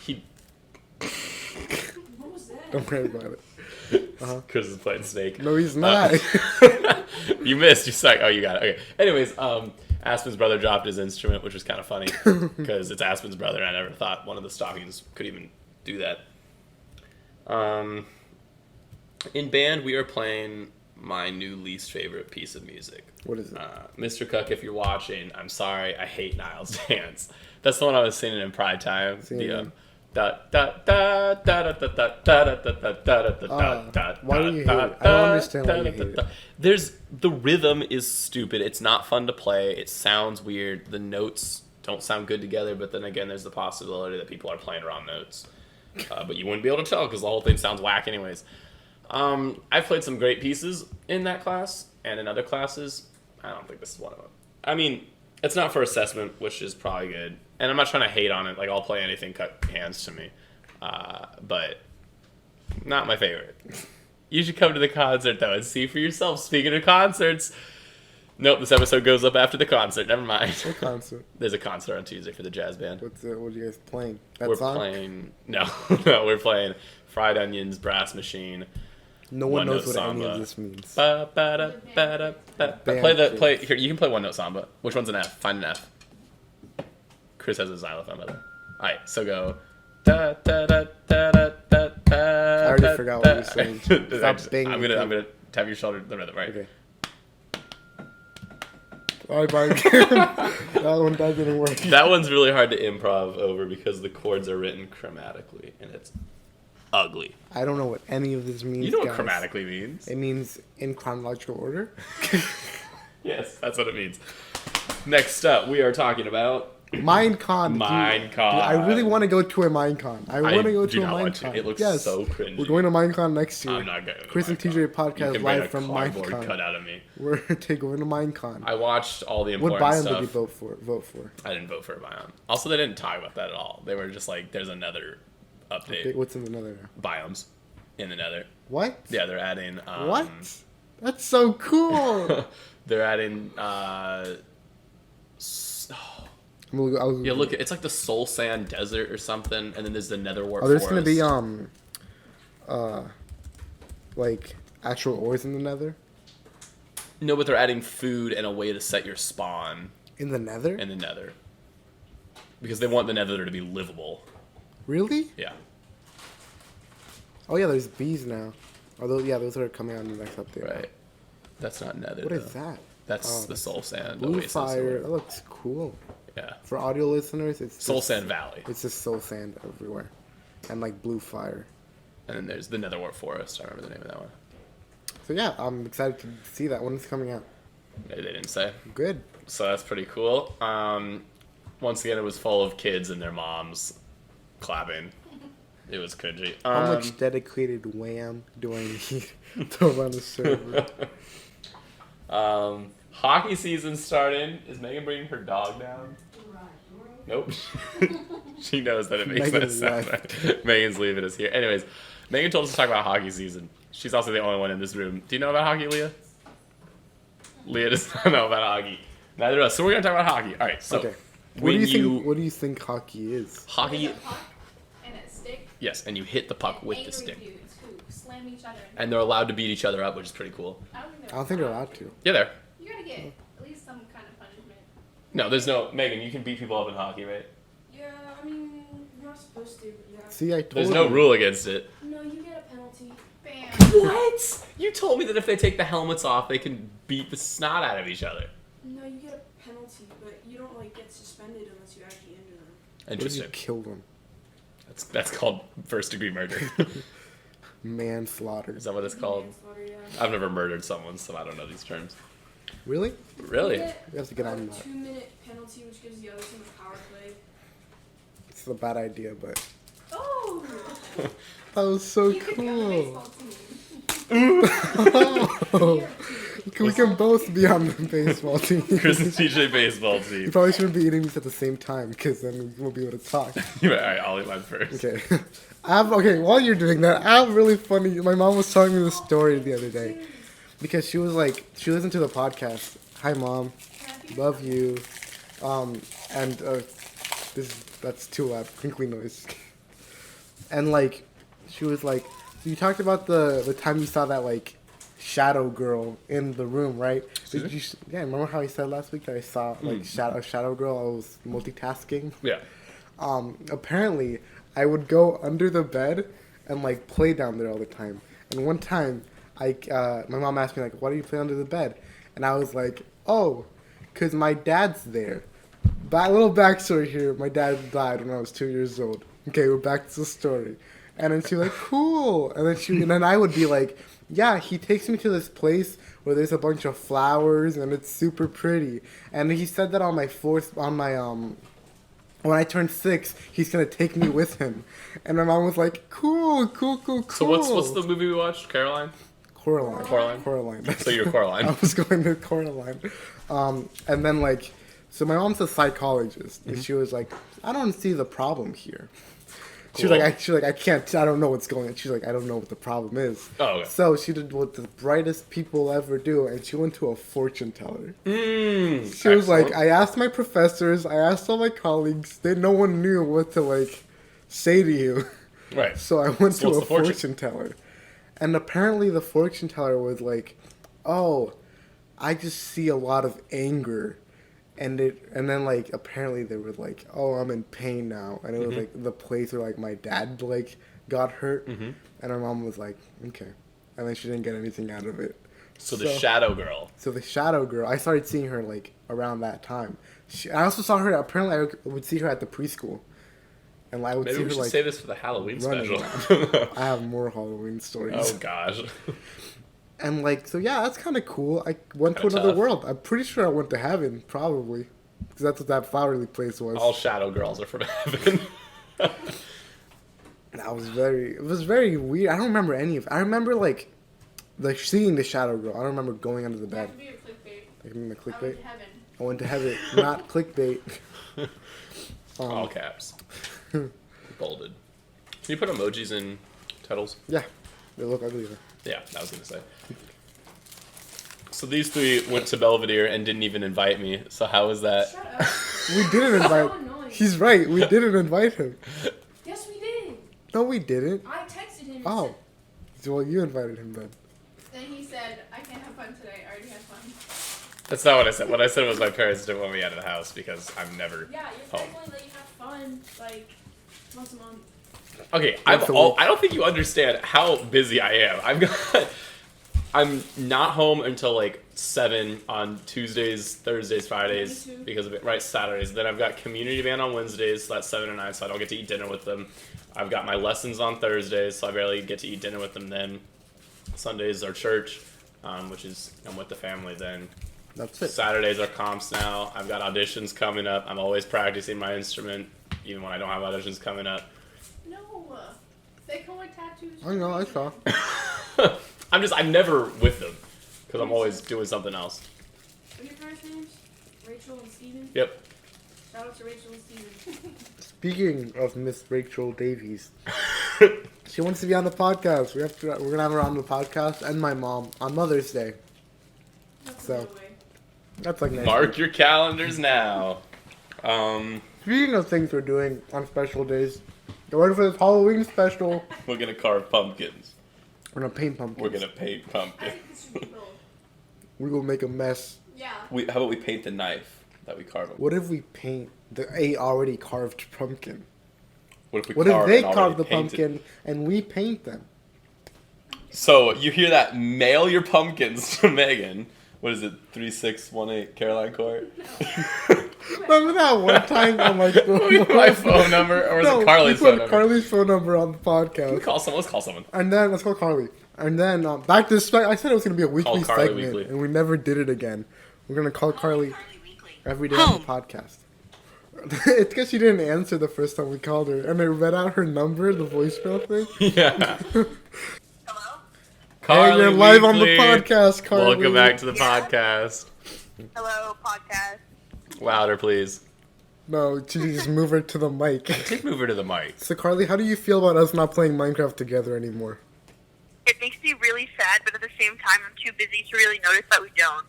[SPEAKER 1] He
[SPEAKER 3] What was that?
[SPEAKER 2] Don't worry about it.
[SPEAKER 1] Chris is playing Snake.
[SPEAKER 2] No, he's not.
[SPEAKER 1] You missed. You suck. Oh, you got it. Okay. Anyways, Aspen's brother dropped his instrument, which was kind of funny because it's Aspen's brother. And I never thought one of the stockings could even do that. In band, we are playing my new least favorite piece of music.
[SPEAKER 2] What is it?
[SPEAKER 1] Mr. Cook, if you're watching, I'm sorry. I hate Niles Dance. That's the one I was singing in Pride Time.
[SPEAKER 2] Sing it again. Why do you hate it? I don't understand why you hate it.
[SPEAKER 1] The rhythm is stupid. It's not fun to play. It sounds weird. The notes don't sound good together, but then again, there's the possibility that people are playing wrong notes. But you wouldn't be able to tell because the whole thing sounds whack anyways. I've played some great pieces in that class and in other classes. I don't think this is one of them. I mean, it's not for assessment, which is probably good. And I'm not trying to hate on it. Like, I'll play anything cut hands to me. But not my favorite. You should come to the concert, though, and see for yourself. Speaking of concerts... Nope, this episode goes up after the concert. Never mind.
[SPEAKER 2] What concert?
[SPEAKER 1] There's a concert on Tuesday for the jazz band.
[SPEAKER 2] What are you guys playing? That
[SPEAKER 1] We're
[SPEAKER 2] song?
[SPEAKER 1] playing... No, we're playing Fried Onions, Brass Machine.
[SPEAKER 2] No one knows
[SPEAKER 1] Note
[SPEAKER 2] what any
[SPEAKER 1] Samba.
[SPEAKER 2] of this means.
[SPEAKER 1] Play here. You can play One Note Samba. Which one's an F? Find an F. Chris has a xylophone, by the way. All right, so go. I
[SPEAKER 2] already forgot what you were saying. Stop banging.
[SPEAKER 1] I'm gonna tap your shoulder the rhythm, right?
[SPEAKER 2] Okay. Alright, bye. That didn't work.
[SPEAKER 1] That one's really hard to improv over because the chords are written chromatically and it's ugly.
[SPEAKER 2] I don't know what any of this means.
[SPEAKER 1] You know what
[SPEAKER 2] guys.
[SPEAKER 1] chromatically means?
[SPEAKER 2] It means in chronological order.
[SPEAKER 1] Yes, that's what it means. Next up, we are talking about
[SPEAKER 2] Minecon.
[SPEAKER 1] Minecon.
[SPEAKER 2] Dude, I really want to go to a Minecon. I want to go to a Minecon.
[SPEAKER 1] It looks
[SPEAKER 2] yes.
[SPEAKER 1] so cringy.
[SPEAKER 2] We're going to Minecon next year.
[SPEAKER 1] I'm not going to
[SPEAKER 2] Chris and
[SPEAKER 1] Minecon.
[SPEAKER 2] TJ podcast
[SPEAKER 1] You can bring
[SPEAKER 2] live
[SPEAKER 1] a
[SPEAKER 2] from
[SPEAKER 1] cardboard
[SPEAKER 2] Minecon.
[SPEAKER 1] cut out of me.
[SPEAKER 2] We're going to Minecon.
[SPEAKER 1] I watched all the
[SPEAKER 2] What
[SPEAKER 1] important
[SPEAKER 2] biome
[SPEAKER 1] stuff.
[SPEAKER 2] did you vote for?
[SPEAKER 1] I didn't vote for a biome. Also, they didn't talk about that at all. They were just like, there's another update.
[SPEAKER 2] Okay, what's in the nether now?
[SPEAKER 1] Biomes in the nether.
[SPEAKER 2] What?
[SPEAKER 1] Yeah, they're adding...
[SPEAKER 2] What? That's so cool.
[SPEAKER 1] They're adding... Yeah, look, it's like the Soul Sand Desert or something, and then there's the Nether Wart
[SPEAKER 2] there's
[SPEAKER 1] Forest.
[SPEAKER 2] gonna be like actual ores in the nether.
[SPEAKER 1] No, but they're adding food and a way to set your spawn
[SPEAKER 2] In the nether?
[SPEAKER 1] in the Nether. Because they want the Nether to be livable.
[SPEAKER 2] Really?
[SPEAKER 1] Yeah.
[SPEAKER 2] Oh yeah, there's bees now. Although yeah, those are coming out in the next update.
[SPEAKER 1] Right. That's not Nether,
[SPEAKER 2] What
[SPEAKER 1] though.
[SPEAKER 2] is that?
[SPEAKER 1] That's
[SPEAKER 2] Oh,
[SPEAKER 1] the Soul Sand
[SPEAKER 2] Blue
[SPEAKER 1] Oasis.
[SPEAKER 2] fire. That looks cool.
[SPEAKER 1] Yeah.
[SPEAKER 2] For audio listeners, it's
[SPEAKER 1] Soul
[SPEAKER 2] just,
[SPEAKER 1] Sand Valley.
[SPEAKER 2] It's just soul sand everywhere, and like blue fire.
[SPEAKER 1] And then there's the Nether Wart Forest. I remember the name of that one.
[SPEAKER 2] So yeah, I'm excited to see that when it's coming out.
[SPEAKER 1] They didn't say.
[SPEAKER 2] Good.
[SPEAKER 1] So that's pretty cool. Once again, it was full of kids and their moms clapping. It was cringy.
[SPEAKER 2] How much dedicated wham do I need to run a server?
[SPEAKER 1] Hockey season's starting. Is Megan bringing her dog down? Nope. She knows that it makes
[SPEAKER 2] Megan
[SPEAKER 1] that sound. Right. Megan's leaving us here. Anyways, Megan told us to talk about hockey season. She's also the only one in this room. Do you know about hockey, Leah? Leah does not know about hockey. Neither do us. So we're gonna talk about hockey. All right. So
[SPEAKER 2] Okay.
[SPEAKER 1] when
[SPEAKER 2] What do you think hockey is?
[SPEAKER 1] hockey,
[SPEAKER 4] There's a puck and a stick.
[SPEAKER 1] yes, and you hit the puck
[SPEAKER 4] and
[SPEAKER 1] with the
[SPEAKER 4] angry
[SPEAKER 1] stick,
[SPEAKER 4] dudes who slam each other.
[SPEAKER 1] and they're allowed to beat each other up, which is pretty cool.
[SPEAKER 4] I don't think
[SPEAKER 2] I don't think they're allowed to.
[SPEAKER 1] Yeah, there.
[SPEAKER 4] You gotta get at least some kind of punishment.
[SPEAKER 1] No, there's no Megan. You can beat people up in hockey, right?
[SPEAKER 3] Yeah, I mean, you're not supposed to. Yeah.
[SPEAKER 2] See, I told
[SPEAKER 1] There's
[SPEAKER 2] you.
[SPEAKER 1] no rule against it.
[SPEAKER 3] No, you get a penalty.
[SPEAKER 4] Bam.
[SPEAKER 1] What? You told me that if they take the helmets off, they can beat the snot out of each other.
[SPEAKER 3] No, you get a penalty, but you don't like get suspended unless you actually injure them.
[SPEAKER 2] What if you
[SPEAKER 1] Interesting.
[SPEAKER 2] kill them?
[SPEAKER 1] That's called first degree murder.
[SPEAKER 2] Manslaughter.
[SPEAKER 1] Is that what it's called?
[SPEAKER 3] Manslaughter, yeah.
[SPEAKER 1] I've never murdered someone, so I don't know these terms.
[SPEAKER 2] Really?
[SPEAKER 1] Really?
[SPEAKER 3] You get
[SPEAKER 2] We have to get
[SPEAKER 3] a
[SPEAKER 2] on that.
[SPEAKER 3] 2-minute penalty, which gives the other team a power play.
[SPEAKER 2] It's a bad idea, but
[SPEAKER 4] Oh!
[SPEAKER 2] that was so
[SPEAKER 4] You could be on the
[SPEAKER 2] cool.
[SPEAKER 4] baseball team.
[SPEAKER 2] We can both be on the baseball team.
[SPEAKER 1] Chris and TJ baseball
[SPEAKER 2] You
[SPEAKER 1] team.
[SPEAKER 2] probably shouldn't be eating these at the same time, because then we won't be able to talk.
[SPEAKER 1] All right, I'll eat mine first.
[SPEAKER 2] Okay. While you're doing that, I have really funny. My mom was telling me this story the other day because she was like, she listened to the podcast. Hi, Mom, love you. And that's too loud, crinkly noise. And like, she was like, so you talked about the time you saw that like shadow girl in the room, right? Did you, yeah, remember how I said last week that I saw like a shadow girl? I was multitasking.
[SPEAKER 1] Yeah.
[SPEAKER 2] Apparently, I would go under the bed and like play down there all the time. And one time, my mom asked me like, "Why do you play under the bed?" And I was like, "Oh, 'cause my dad's there." Little backstory here: my dad died when I was 2 years old. Okay, we're back to the story. And then she was like, cool. And then I would be like, yeah, he takes me to this place where there's a bunch of flowers and it's super pretty. And he said that when I turned 6, he's gonna take me with him. And my mom was like, cool.
[SPEAKER 1] So what's the movie we watched? Caroline?
[SPEAKER 2] Coraline.
[SPEAKER 1] So you're Coraline.
[SPEAKER 2] I was going to Coraline. And then like, so my mom's a psychologist, and she was like, I don't see the problem here. She's
[SPEAKER 1] Cool.
[SPEAKER 2] like, I don't know what's going on. She's like, I don't know what the problem is.
[SPEAKER 1] Oh, okay.
[SPEAKER 2] So she did what the brightest people ever do, and she went to a fortune teller. She was like, I asked my professors, I asked all my colleagues, no one knew what to like say to you.
[SPEAKER 1] Right.
[SPEAKER 2] So I went
[SPEAKER 1] So
[SPEAKER 2] to
[SPEAKER 1] what's
[SPEAKER 2] a
[SPEAKER 1] the fortune?
[SPEAKER 2] fortune teller. And apparently the fortune teller was like, oh, I just see a lot of anger. And then like apparently they were like, oh, I'm in pain now. And it was like the place where like my dad like got hurt. And my mom was like, okay. And then she didn't get anything out of it.
[SPEAKER 1] So the shadow girl.
[SPEAKER 2] So the shadow girl, I started seeing her like around that time. I also saw her, apparently I would see her at the preschool. And I would
[SPEAKER 1] Maybe
[SPEAKER 2] see
[SPEAKER 1] we
[SPEAKER 2] her
[SPEAKER 1] should
[SPEAKER 2] like
[SPEAKER 1] save this for the Halloween
[SPEAKER 2] running
[SPEAKER 1] special.
[SPEAKER 2] I have more Halloween stories.
[SPEAKER 1] Oh gosh.
[SPEAKER 2] And like, so yeah, that's kind of cool. I went to
[SPEAKER 1] Kinda
[SPEAKER 2] another
[SPEAKER 1] tough.
[SPEAKER 2] world. I'm pretty sure I went to heaven, probably. Because that's what that flowery place was.
[SPEAKER 1] All shadow girls are from heaven.
[SPEAKER 2] It was very weird. I don't remember any of it. I remember like seeing the shadow girl. I don't remember going under the bed.
[SPEAKER 4] That would be a clickbait.
[SPEAKER 2] Like in the
[SPEAKER 4] I
[SPEAKER 2] clickbait.
[SPEAKER 4] went to heaven.
[SPEAKER 2] I went to heaven, not clickbait.
[SPEAKER 1] All caps. Bolded. Can you put emojis in titles?
[SPEAKER 2] Yeah, they look ugly though.
[SPEAKER 1] Yeah, I was gonna say. So these three went to Belvedere and didn't even invite me. So how was that?
[SPEAKER 3] Shut up.
[SPEAKER 2] We didn't invite.
[SPEAKER 3] So annoying.
[SPEAKER 2] He's right. We didn't invite him.
[SPEAKER 3] Yes, we did.
[SPEAKER 2] No, we didn't.
[SPEAKER 3] I texted him. And
[SPEAKER 2] Oh, well, you invited him then.
[SPEAKER 4] Then he said, I can't have fun today. I already had fun.
[SPEAKER 1] That's not what I said. What I said was my parents didn't want me out of the house because I'm never
[SPEAKER 3] Said, yeah, your
[SPEAKER 1] home.
[SPEAKER 3] parents only let you have fun like once a month.
[SPEAKER 1] Okay,
[SPEAKER 2] Once a week.
[SPEAKER 1] I don't think you understand how busy I am. I'm not home until like 7 on Tuesdays, Thursdays, Fridays
[SPEAKER 3] Me too.
[SPEAKER 1] because of it. Right, Saturdays. Then I've got community band on Wednesdays, so that's 7 to 9, so I don't get to eat dinner with them. I've got my lessons on Thursdays, so I barely get to eat dinner with them then. Sundays are church, which is I'm with the family then.
[SPEAKER 2] That's it.
[SPEAKER 1] Saturdays are comps now. I've got auditions coming up. I'm always practicing my instrument, even when I don't have auditions coming up.
[SPEAKER 4] No. They come with tattoos.
[SPEAKER 2] I know. I saw.
[SPEAKER 1] I'm never with them because I'm always doing something else.
[SPEAKER 3] What are your parents' names? Rachel and Steven?
[SPEAKER 1] Yep.
[SPEAKER 3] Shout out to Rachel and Steven.
[SPEAKER 2] Speaking of Miss Rachel Davies, she wants to be on the podcast. We're gonna have her on the podcast and my mom on Mother's Day.
[SPEAKER 3] That's
[SPEAKER 2] So.
[SPEAKER 3] a good way.
[SPEAKER 2] That's like nice.
[SPEAKER 1] Mark your calendars now.
[SPEAKER 2] Speaking of things we're doing on special days, get ready for this Halloween special.
[SPEAKER 1] We're gonna carve pumpkins.
[SPEAKER 2] We're gonna paint pumpkins.
[SPEAKER 1] We're gonna paint
[SPEAKER 3] I
[SPEAKER 1] pumpkins.
[SPEAKER 3] think this should be both.
[SPEAKER 2] We will make a mess.
[SPEAKER 3] Yeah.
[SPEAKER 1] How about we paint the knife that we carve?
[SPEAKER 2] What if we paint a already carved pumpkin?
[SPEAKER 1] What if we
[SPEAKER 2] What if
[SPEAKER 1] carve
[SPEAKER 2] they
[SPEAKER 1] an already
[SPEAKER 2] carve the
[SPEAKER 1] painted-
[SPEAKER 2] pumpkin and we paint them?
[SPEAKER 1] So you hear that? Mail your pumpkins to Megan. What is it? 3618 Caroline Court.
[SPEAKER 2] Remember that one time on my
[SPEAKER 1] My phone number, or was it Carly's
[SPEAKER 2] we
[SPEAKER 1] phone
[SPEAKER 2] put
[SPEAKER 1] number?
[SPEAKER 2] Carly's phone number on the podcast.
[SPEAKER 1] Call someone. Let's call someone.
[SPEAKER 2] And then let's call Carly. And then back to this. I said it was gonna be a weekly
[SPEAKER 1] Carly
[SPEAKER 2] segment,
[SPEAKER 1] weekly.
[SPEAKER 2] and we never did it again. We're gonna call Carly every day on the podcast. It's because she didn't answer the first time we called her, and I read out her number, the voicemail thing.
[SPEAKER 1] Yeah.
[SPEAKER 5] Hello?
[SPEAKER 2] Hey, you're live on the
[SPEAKER 1] Weekly.
[SPEAKER 2] podcast, Carly.
[SPEAKER 1] Welcome back to the
[SPEAKER 5] Yeah.
[SPEAKER 1] podcast.
[SPEAKER 5] Hello, podcast.
[SPEAKER 1] Louder, please.
[SPEAKER 2] No, she just move her to the mic.
[SPEAKER 1] Take move her to the mic.
[SPEAKER 2] So, Carly, how do you feel about us not playing Minecraft together anymore?
[SPEAKER 5] It makes me really sad, but at the same time, I'm too busy to really notice that we don't.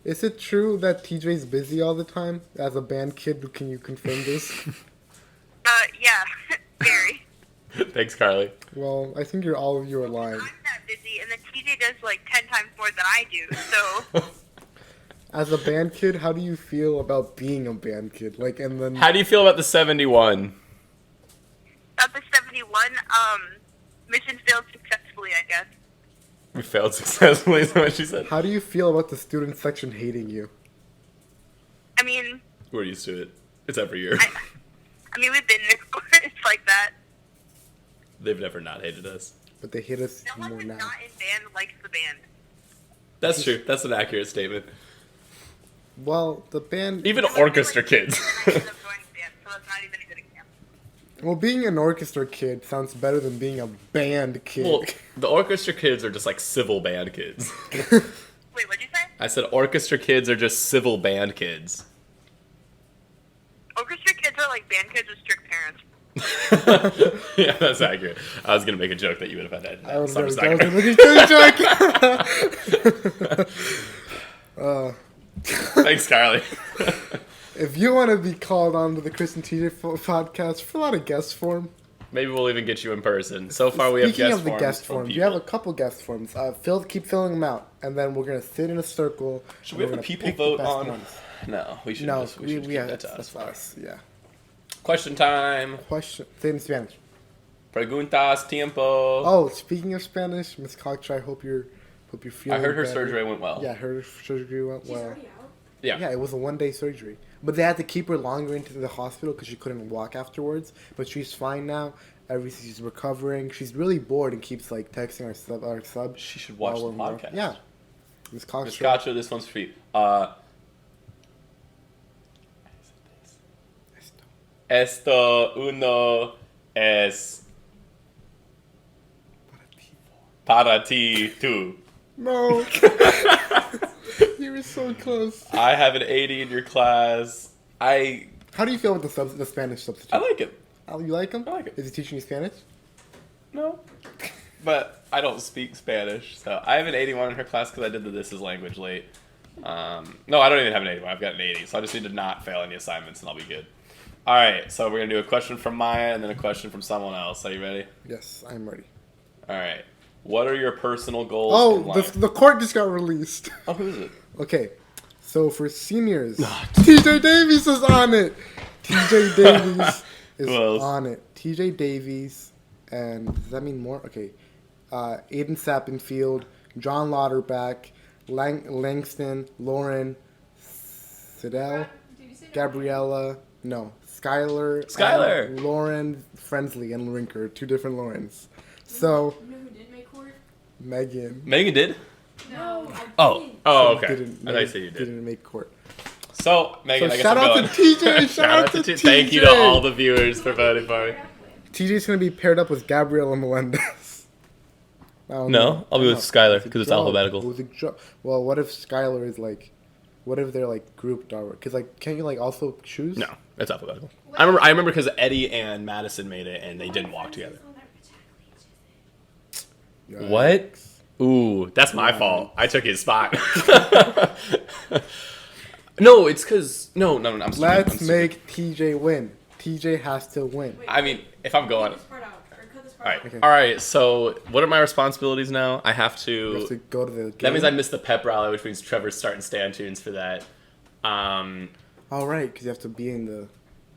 [SPEAKER 2] Is it true that TJ's busy all the time? As a band kid, can you confirm this?
[SPEAKER 5] Yeah, very.
[SPEAKER 1] Thanks, Carly.
[SPEAKER 2] Well, I think all of you are lying.
[SPEAKER 5] I'm that busy, and then TJ does like 10 times more than I do, so...
[SPEAKER 2] As a band kid, how do you feel about being a band kid? Like, and then
[SPEAKER 1] How do you feel about the 71?
[SPEAKER 5] At the 71, mission failed successfully, I guess.
[SPEAKER 1] We failed successfully, is what she said.
[SPEAKER 2] how do you feel about the student section hating you?
[SPEAKER 5] I mean,
[SPEAKER 1] We're used to it. It's every year.
[SPEAKER 5] I mean, we've been there before. It's like
[SPEAKER 1] They've never not hated us.
[SPEAKER 2] But they hate us
[SPEAKER 5] No one
[SPEAKER 2] more
[SPEAKER 5] who's
[SPEAKER 2] now.
[SPEAKER 5] not in band likes the band.
[SPEAKER 1] That's true. That's an accurate statement.
[SPEAKER 2] Well, the band.
[SPEAKER 1] Even orchestra kids.
[SPEAKER 5] So that's not even a good example.
[SPEAKER 2] Well, being an orchestra kid sounds better than being a band kid.
[SPEAKER 1] Well, the orchestra kids are just like civil band kids.
[SPEAKER 5] Wait, what'd you say?
[SPEAKER 1] I said orchestra kids are just civil band kids.
[SPEAKER 5] Orchestra kids are like band kids with strict parents.
[SPEAKER 1] Yeah, that's accurate. I was gonna make a joke that you would have had
[SPEAKER 2] I
[SPEAKER 1] that.
[SPEAKER 2] was
[SPEAKER 1] So I'm
[SPEAKER 2] gonna
[SPEAKER 1] just not
[SPEAKER 2] joke.
[SPEAKER 1] Thanks, Carly.
[SPEAKER 2] If you want to be called onto the Chris and TJ podcast, fill out a guest form.
[SPEAKER 1] Maybe we'll even get you in person. So far, we have
[SPEAKER 2] Speaking
[SPEAKER 1] guest
[SPEAKER 2] of the
[SPEAKER 1] forms
[SPEAKER 2] guest
[SPEAKER 1] from
[SPEAKER 2] forms,
[SPEAKER 1] people.
[SPEAKER 2] you have a couple guest forms. Keep filling them out, and then we're gonna sit in a circle.
[SPEAKER 1] Should
[SPEAKER 2] and
[SPEAKER 1] we have
[SPEAKER 2] we're
[SPEAKER 1] the
[SPEAKER 2] gonna
[SPEAKER 1] people
[SPEAKER 2] pick
[SPEAKER 1] vote
[SPEAKER 2] best
[SPEAKER 1] on?
[SPEAKER 2] ones.
[SPEAKER 1] No, we should.
[SPEAKER 2] No,
[SPEAKER 1] just, we should keep that to us.
[SPEAKER 2] that's us. Yeah.
[SPEAKER 1] Question time.
[SPEAKER 2] Question. Say it in Spanish.
[SPEAKER 1] Preguntas tiempo.
[SPEAKER 2] Oh, speaking of Spanish, Miss Cocktra, I hope you're feeling.
[SPEAKER 1] I heard her
[SPEAKER 2] better.
[SPEAKER 1] surgery went well.
[SPEAKER 2] Yeah, her surgery went
[SPEAKER 3] She's
[SPEAKER 2] well.
[SPEAKER 3] already out.
[SPEAKER 1] Yeah.
[SPEAKER 2] Yeah, it was a 1-day surgery, but they had to keep her longer into the hospital because she couldn't walk afterwards. But she's fine now. She's recovering. She's really bored and keeps like texting our sub.
[SPEAKER 1] She should watch the
[SPEAKER 2] while we're-
[SPEAKER 1] podcast.
[SPEAKER 2] Yeah, Miss
[SPEAKER 1] Miss
[SPEAKER 2] Cocktra.
[SPEAKER 1] Gotcha, this one's for you. Esto uno es para ti tú.
[SPEAKER 2] No, you were so close.
[SPEAKER 1] I have an 80 in your class. I
[SPEAKER 2] How do you feel with the Spanish substitute?
[SPEAKER 1] like it.
[SPEAKER 2] Oh, you like him?
[SPEAKER 1] I like it.
[SPEAKER 2] Is he teaching you Spanish?
[SPEAKER 1] No. But I don't speak Spanish, so I have an 81 in her class because I did the This Is Language late. No, I don't even have an 81. I've got an 80, so I just need to not fail any assignments and I'll be good. All right, so we're going to do a question from Maya and then a question from someone else. Are you ready?
[SPEAKER 2] Yes, I'm ready.
[SPEAKER 1] All right. What are your personal goals in
[SPEAKER 2] Oh,
[SPEAKER 1] life?
[SPEAKER 2] the court just got released.
[SPEAKER 1] Oh, who is it?
[SPEAKER 2] Okay, so for seniors, TJ Davies is on it. TJ Davies is
[SPEAKER 1] Who else?
[SPEAKER 2] on it. TJ Davies, and does that mean more? Okay, Aiden Sappenfield, John Lauterbach, Langston, Lauren, Sidell,
[SPEAKER 4] Did you say that?
[SPEAKER 2] Gabriella, no, Skylar,
[SPEAKER 1] Skylar!
[SPEAKER 2] and Lauren Frensley and Rinker, two different Laurens. So
[SPEAKER 3] You know who did make court?
[SPEAKER 2] Megan
[SPEAKER 1] Megan did?
[SPEAKER 3] No, I
[SPEAKER 1] Oh.
[SPEAKER 3] didn't.
[SPEAKER 1] Oh, okay.
[SPEAKER 2] didn't
[SPEAKER 1] I thought you said you did.
[SPEAKER 2] didn't make court.
[SPEAKER 1] So, Megan,
[SPEAKER 2] So
[SPEAKER 1] I guess
[SPEAKER 2] shout
[SPEAKER 1] I'm
[SPEAKER 2] out
[SPEAKER 1] going.
[SPEAKER 2] to TJ, shout out to
[SPEAKER 1] Thank you to
[SPEAKER 2] TJ.
[SPEAKER 1] all the viewers for voting for me.
[SPEAKER 2] TJ's gonna be paired up with Gabriella Melendez. I don't
[SPEAKER 1] No,
[SPEAKER 2] know.
[SPEAKER 1] I'll be
[SPEAKER 2] I
[SPEAKER 1] with
[SPEAKER 2] don't know.
[SPEAKER 1] Skylar,
[SPEAKER 2] It's a
[SPEAKER 1] 'cause it's
[SPEAKER 2] joke.
[SPEAKER 1] alphabetical.
[SPEAKER 2] It was a joke. Well, what if Skylar is like, what if they're like grouped or? Because like, can't you like also choose?
[SPEAKER 1] No, it's alphabetical. I remember because Eddie and Madison made it and they didn't walk together.
[SPEAKER 2] Yikes.
[SPEAKER 1] What? Ooh, that's my fault. I took his spot. No, it's because no. I'm stupid. I'm
[SPEAKER 2] Let's
[SPEAKER 1] stupid.
[SPEAKER 2] make TJ win. TJ has to win.
[SPEAKER 3] Wait,
[SPEAKER 1] I mean, if I'm going,
[SPEAKER 3] Cut this part out. Or cut this
[SPEAKER 1] all
[SPEAKER 3] part
[SPEAKER 1] right,
[SPEAKER 3] out.
[SPEAKER 2] Okay.
[SPEAKER 1] all right. So, what are my responsibilities now? I have
[SPEAKER 2] You have
[SPEAKER 1] to.
[SPEAKER 2] to go to the. Game.
[SPEAKER 1] That means I missed the pep rally, which means Trevor's starting stand tunes for that.
[SPEAKER 2] All right, because you have to be in the.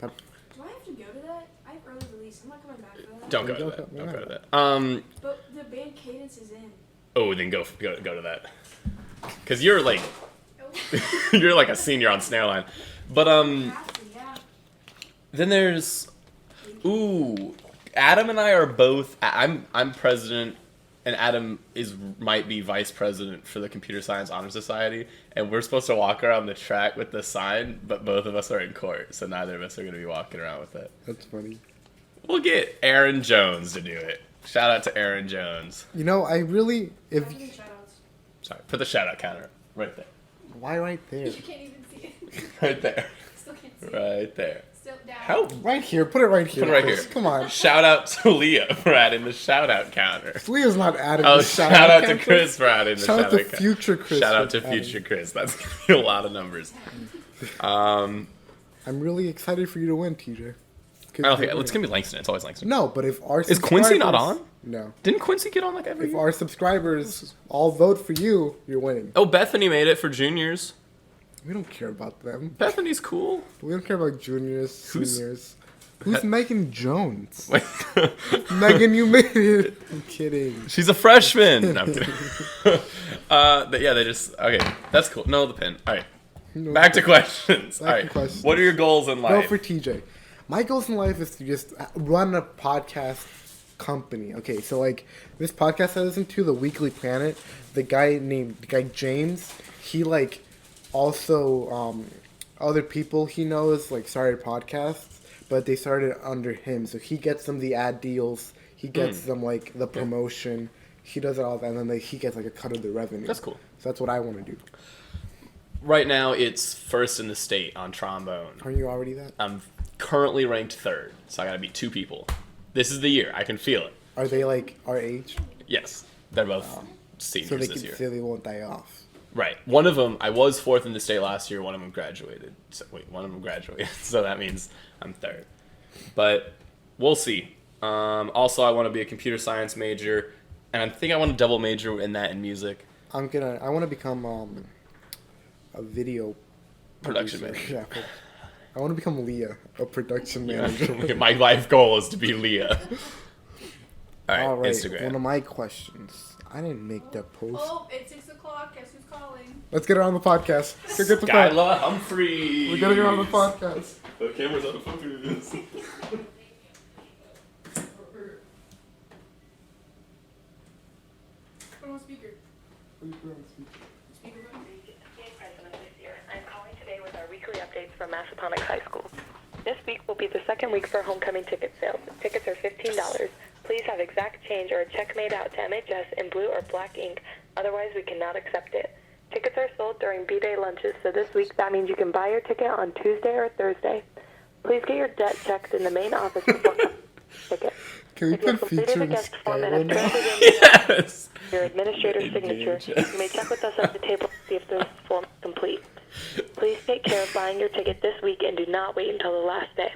[SPEAKER 3] Do I have to go to that? I have early release. I'm not coming back for that.
[SPEAKER 1] Don't go to
[SPEAKER 2] Don't
[SPEAKER 1] that.
[SPEAKER 2] go-
[SPEAKER 1] Don't
[SPEAKER 2] yeah.
[SPEAKER 1] go to that.
[SPEAKER 3] But the band Cadence is in.
[SPEAKER 1] Oh, then go to that. Cause you're like
[SPEAKER 4] Oh.
[SPEAKER 1] you're like a senior on Snareline. But
[SPEAKER 3] Have to, yeah.
[SPEAKER 1] then there's ooh, Adam and I are both. I'm president, and Adam might be vice president for the Computer Science Honor Society, and we're supposed to walk around the track with the sign, but both of us are in court, so neither of us are going to be walking around with it.
[SPEAKER 2] That's funny.
[SPEAKER 1] We'll get Aaron Jones to do it. Shout out to Aaron Jones.
[SPEAKER 2] You know, I really if
[SPEAKER 3] Give me shoutouts.
[SPEAKER 1] Sorry, put the shout out counter right there.
[SPEAKER 2] why right there,
[SPEAKER 4] You can't even see it.
[SPEAKER 1] Right there.
[SPEAKER 4] Still can't see it.
[SPEAKER 1] Right there.
[SPEAKER 4] Still down.
[SPEAKER 1] Help.
[SPEAKER 2] right here, put it right here.
[SPEAKER 1] Put it right
[SPEAKER 2] Chris.
[SPEAKER 1] here.
[SPEAKER 2] Come on,
[SPEAKER 1] Shout out to Leah for adding the shout out counter.
[SPEAKER 2] Leah's not adding.
[SPEAKER 1] Oh,
[SPEAKER 2] the
[SPEAKER 1] shout out to
[SPEAKER 2] counter.
[SPEAKER 1] Chris for adding the
[SPEAKER 2] Shout out to
[SPEAKER 1] counter.
[SPEAKER 2] future Chris.
[SPEAKER 1] Shout out
[SPEAKER 2] for
[SPEAKER 1] to
[SPEAKER 2] adding.
[SPEAKER 1] future Chris. That's gonna be a lot of numbers.
[SPEAKER 2] I'm really excited for you to win, TJ. 'Cause
[SPEAKER 1] Okay,
[SPEAKER 2] you're
[SPEAKER 1] it's gonna be Langston. It's always Langston.
[SPEAKER 2] No, but if our
[SPEAKER 1] Is Quincy not
[SPEAKER 2] subscribers-
[SPEAKER 1] on?
[SPEAKER 2] No.
[SPEAKER 1] Didn't Quincy get on like every
[SPEAKER 2] If
[SPEAKER 1] year?
[SPEAKER 2] our subscribers all vote for you, you're winning.
[SPEAKER 1] Oh, Bethany made it for juniors.
[SPEAKER 2] We don't care about them.
[SPEAKER 1] Bethany's cool.
[SPEAKER 2] We don't care about juniors,
[SPEAKER 1] Who's-
[SPEAKER 2] seniors. Who's Megan Jones?
[SPEAKER 1] Wait.
[SPEAKER 2] Megan, you made it. I'm kidding.
[SPEAKER 1] She's a freshman. No, I'm kidding. Yeah, they just okay. That's cool. No, the pin. All right.
[SPEAKER 2] No.
[SPEAKER 1] Back to questions.
[SPEAKER 2] Back
[SPEAKER 1] All
[SPEAKER 2] to
[SPEAKER 1] right.
[SPEAKER 2] questions.
[SPEAKER 1] What are your goals in
[SPEAKER 2] Go
[SPEAKER 1] life?
[SPEAKER 2] for TJ. My goals in life is to just run a podcast company. Okay, so like this podcast I listen to, The Weekly Planet, the guy James, he like also other people he knows like started podcasts, but they started under him. So he gets them the ad deals, he gets them like the promotion, he does all that, and then he gets like a cut of the revenue.
[SPEAKER 1] That's cool.
[SPEAKER 2] So that's what I want to do.
[SPEAKER 1] Right now, it's first in the state on trombone.
[SPEAKER 2] Aren't you already that?
[SPEAKER 1] I'm currently ranked third, so I gotta beat 2 people. This is the year. I can feel it.
[SPEAKER 2] Are they like our age?
[SPEAKER 1] Yes, they're both seniors
[SPEAKER 2] So they
[SPEAKER 1] this
[SPEAKER 2] can
[SPEAKER 1] year.
[SPEAKER 2] say they won't die off.
[SPEAKER 1] Right. One of them, I was 4th in the state last year. One of them graduated. One of them graduated. So that means I'm third. But we'll see. Also, I want to be a computer science major, and I think I want to double major in that in music.
[SPEAKER 2] I want to become a video
[SPEAKER 1] Production
[SPEAKER 2] producer.
[SPEAKER 1] manager.
[SPEAKER 2] Yeah, I want to become Leah, a production manager.
[SPEAKER 1] My life goal is to be Leah. All right, Instagram.
[SPEAKER 2] One of my questions. I didn't make that post.
[SPEAKER 4] Oh, it's 6 o'clock. Guess who's calling?
[SPEAKER 2] Let's get her on the podcast. Let's get the
[SPEAKER 1] Skyla Humphrey.
[SPEAKER 2] We're getting her on the podcast.
[SPEAKER 1] The camera's on focus.
[SPEAKER 3] Put on speaker. Speaker button.
[SPEAKER 6] President this year. I'm calling today with our weekly updates from Massaponax High School. This week will be the second week for homecoming ticket sales. Tickets are $15. Please have exact change or a check made out to MHS in blue or black ink. Otherwise, we cannot accept it. Tickets are sold during B-Day lunches, so this week that means you can buy your ticket on Tuesday or Thursday. Please get your debt checked in the main office before ticket.
[SPEAKER 2] Can we
[SPEAKER 6] If you have
[SPEAKER 2] put
[SPEAKER 6] completed
[SPEAKER 2] feature
[SPEAKER 6] the
[SPEAKER 2] in
[SPEAKER 6] guest form and have
[SPEAKER 2] Skyline?
[SPEAKER 6] turned it in
[SPEAKER 1] Yes.
[SPEAKER 6] your administrator's signature, you may check with us at the table to see if this form is complete. Please take care of buying your ticket this week and do not wait until the last day.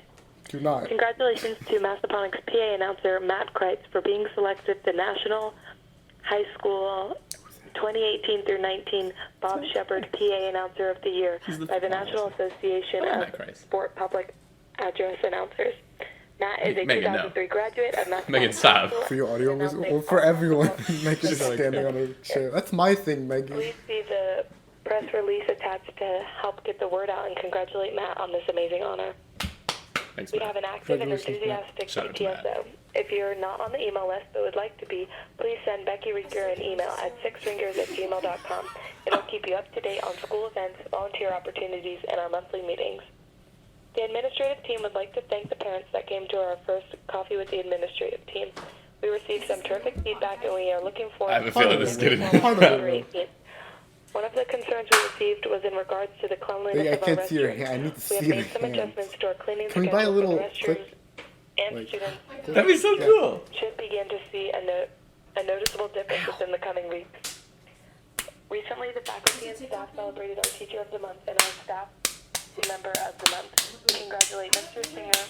[SPEAKER 2] Do not.
[SPEAKER 6] Congratulations to Massaponax PA announcer Matt Kreitz for being selected the National High School 2018 through 19 Bob Shepard PA Announcer of the Year by the National Association
[SPEAKER 1] Matt
[SPEAKER 6] of
[SPEAKER 1] Kreitz.
[SPEAKER 6] Sport Public Address Announcers. Matt is a
[SPEAKER 1] Megan,
[SPEAKER 6] 2003 graduate of Massaponax
[SPEAKER 1] Megan,
[SPEAKER 6] High
[SPEAKER 1] stop.
[SPEAKER 6] School
[SPEAKER 2] For your audio
[SPEAKER 6] and now
[SPEAKER 2] visual?
[SPEAKER 6] makes
[SPEAKER 2] Well, for
[SPEAKER 6] all
[SPEAKER 2] everyone.
[SPEAKER 6] possible.
[SPEAKER 2] Megan's
[SPEAKER 1] She's like-
[SPEAKER 2] standing on her chair. That's my thing, Megan.
[SPEAKER 6] Please see the press release attached to help get the word out and congratulate Matt on this amazing honor.
[SPEAKER 1] Thanks,
[SPEAKER 6] We
[SPEAKER 1] Matt.
[SPEAKER 6] have an active and
[SPEAKER 2] Congratulations, Matt.
[SPEAKER 6] enthusiastic
[SPEAKER 1] Shout out to Matt.
[SPEAKER 6] PTSO. If you're not on the email list but would like to be, please send Becky Rieger an email at sixfingers@gmail.com. It'll keep you up to date on school events, volunteer opportunities, and our monthly meetings. The administrative team would like to thank the parents that came to our first Coffee with the Administrative Team. We received some terrific feedback, and we are looking forward
[SPEAKER 1] I have a
[SPEAKER 6] to
[SPEAKER 1] feeling this is getting
[SPEAKER 2] Part of it,
[SPEAKER 6] February 18th. One of the concerns we received was in regards to the cleanliness
[SPEAKER 2] I
[SPEAKER 6] of our
[SPEAKER 2] can't see your
[SPEAKER 6] restrooms.
[SPEAKER 2] hand. I need to
[SPEAKER 6] We have
[SPEAKER 2] see
[SPEAKER 6] made
[SPEAKER 2] the
[SPEAKER 6] some
[SPEAKER 2] hands.
[SPEAKER 6] adjustments to our cleaning
[SPEAKER 2] Can we buy a
[SPEAKER 6] schedule for the
[SPEAKER 2] little
[SPEAKER 6] restrooms,
[SPEAKER 2] clip?
[SPEAKER 6] and
[SPEAKER 2] Like-
[SPEAKER 6] students
[SPEAKER 1] That'd be so cool.
[SPEAKER 6] should begin to see a noticeable difference within the coming weeks. Recently, the faculty and staff celebrated our Teacher of the Month and our Staff Member of the Month. We congratulate Mr. Singer,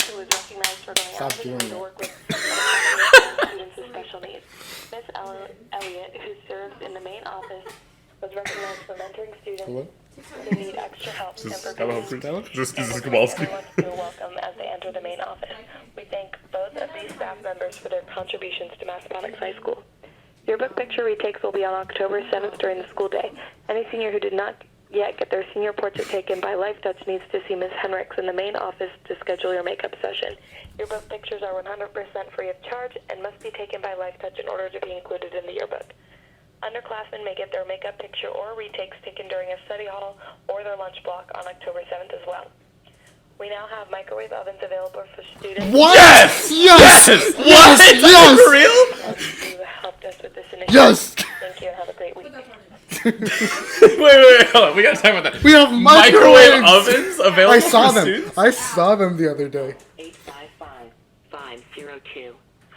[SPEAKER 6] who was recognized for going out of
[SPEAKER 2] Stop
[SPEAKER 6] his way
[SPEAKER 2] doing
[SPEAKER 6] to
[SPEAKER 2] that.
[SPEAKER 6] work with students with special needs. Miss Elliott, who serves in the main office, was recognized for mentoring students
[SPEAKER 2] Hello?
[SPEAKER 6] who need extra help and for being
[SPEAKER 1] This is
[SPEAKER 6] and for
[SPEAKER 1] Kowalski.
[SPEAKER 6] everyone to feel welcome as they enter the main office. We thank both of these staff members for their contributions to Massaponax High School. Yearbook picture retakes will be on October 7th during the school day. Any senior who did not yet get their senior portrait taken by Life Touch needs to see Ms. Henricks in the main office to schedule your makeup session. Yearbook pictures are 100% free of charge and must be taken by Life Touch in order to be included in the yearbook. Underclassmen may get their makeup picture or retakes taken during a study hall or their lunch block on October 7th as well. We now have microwave ovens available for students
[SPEAKER 2] What?
[SPEAKER 1] Yes!
[SPEAKER 2] Yes!
[SPEAKER 1] Yes! What?
[SPEAKER 2] Yes! Yes!
[SPEAKER 1] For real?
[SPEAKER 6] who helped us with this initiative.
[SPEAKER 2] Yes!
[SPEAKER 6] Thank you and have a great week.
[SPEAKER 3] Put that on it.
[SPEAKER 1] Wait, hold on. We gotta talk about that.
[SPEAKER 2] We have
[SPEAKER 1] microwave
[SPEAKER 2] microwaves!
[SPEAKER 1] ovens available
[SPEAKER 2] I saw
[SPEAKER 1] for
[SPEAKER 2] them.
[SPEAKER 1] students?
[SPEAKER 2] I saw them the other day.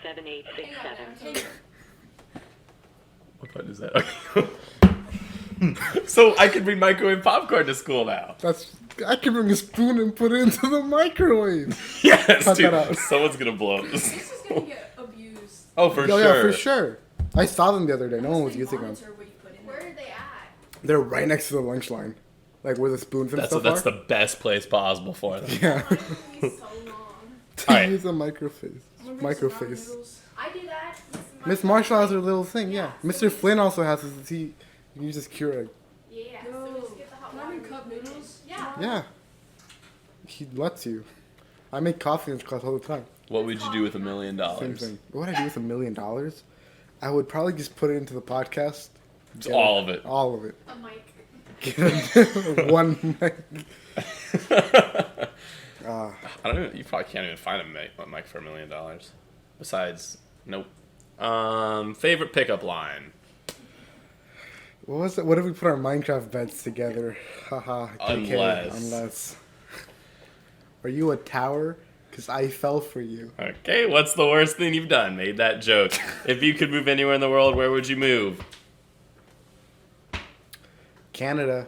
[SPEAKER 6] 855-502-7867.
[SPEAKER 1] What button is that? Okay. So I can bring microwave popcorn to school now.
[SPEAKER 2] I can bring a spoon and put it into the microwave.
[SPEAKER 1] Yes,
[SPEAKER 2] Cut
[SPEAKER 1] dude.
[SPEAKER 2] that out.
[SPEAKER 1] Someone's gonna blow this.
[SPEAKER 3] This is gonna get abused.
[SPEAKER 1] Oh, for
[SPEAKER 2] Oh
[SPEAKER 1] sure.
[SPEAKER 2] yeah, for sure. I saw them the other day. No one was
[SPEAKER 3] They
[SPEAKER 2] using them.
[SPEAKER 3] monitor what you put in
[SPEAKER 4] Where
[SPEAKER 3] there.
[SPEAKER 4] are they at?
[SPEAKER 2] They're right next to the lunch line, like where the spoons and
[SPEAKER 1] That's
[SPEAKER 2] stuff
[SPEAKER 1] that's
[SPEAKER 2] are.
[SPEAKER 1] the best place possible for them.
[SPEAKER 2] Yeah.
[SPEAKER 3] Mine took me so long.
[SPEAKER 2] To
[SPEAKER 1] Alright.
[SPEAKER 2] use a microface.
[SPEAKER 3] I'm gonna make some ramen
[SPEAKER 2] Microface.
[SPEAKER 3] noodles.
[SPEAKER 4] I do that.
[SPEAKER 2] Miss Marshall has her little thing. Yeah. Mr. Flynn also has his. He uses Keurig.
[SPEAKER 4] Yeah.
[SPEAKER 3] Yo,
[SPEAKER 4] So just get the hot
[SPEAKER 3] can I
[SPEAKER 4] water.
[SPEAKER 3] bring cup noodles?
[SPEAKER 4] Yeah.
[SPEAKER 2] Yeah. He lets you. I make coffee in his class all the time.
[SPEAKER 1] What would you do with $1 million?
[SPEAKER 2] Same thing. What would I do with $1 million? I would probably just put it into the podcast.
[SPEAKER 1] It's all of it.
[SPEAKER 2] All of it.
[SPEAKER 4] A mic.
[SPEAKER 2] One mic.
[SPEAKER 1] I don't know. You probably can't even find a mic for $1 million. Besides, nope. Favorite pickup line?
[SPEAKER 2] What was it? What if we put our Minecraft beds together? Haha.
[SPEAKER 1] Unless.
[SPEAKER 2] Are you a tower? Because I fell for you.
[SPEAKER 1] Okay, what's the worst thing you've done? Made that joke. If you could move anywhere in the world, where would you move?
[SPEAKER 2] Canada.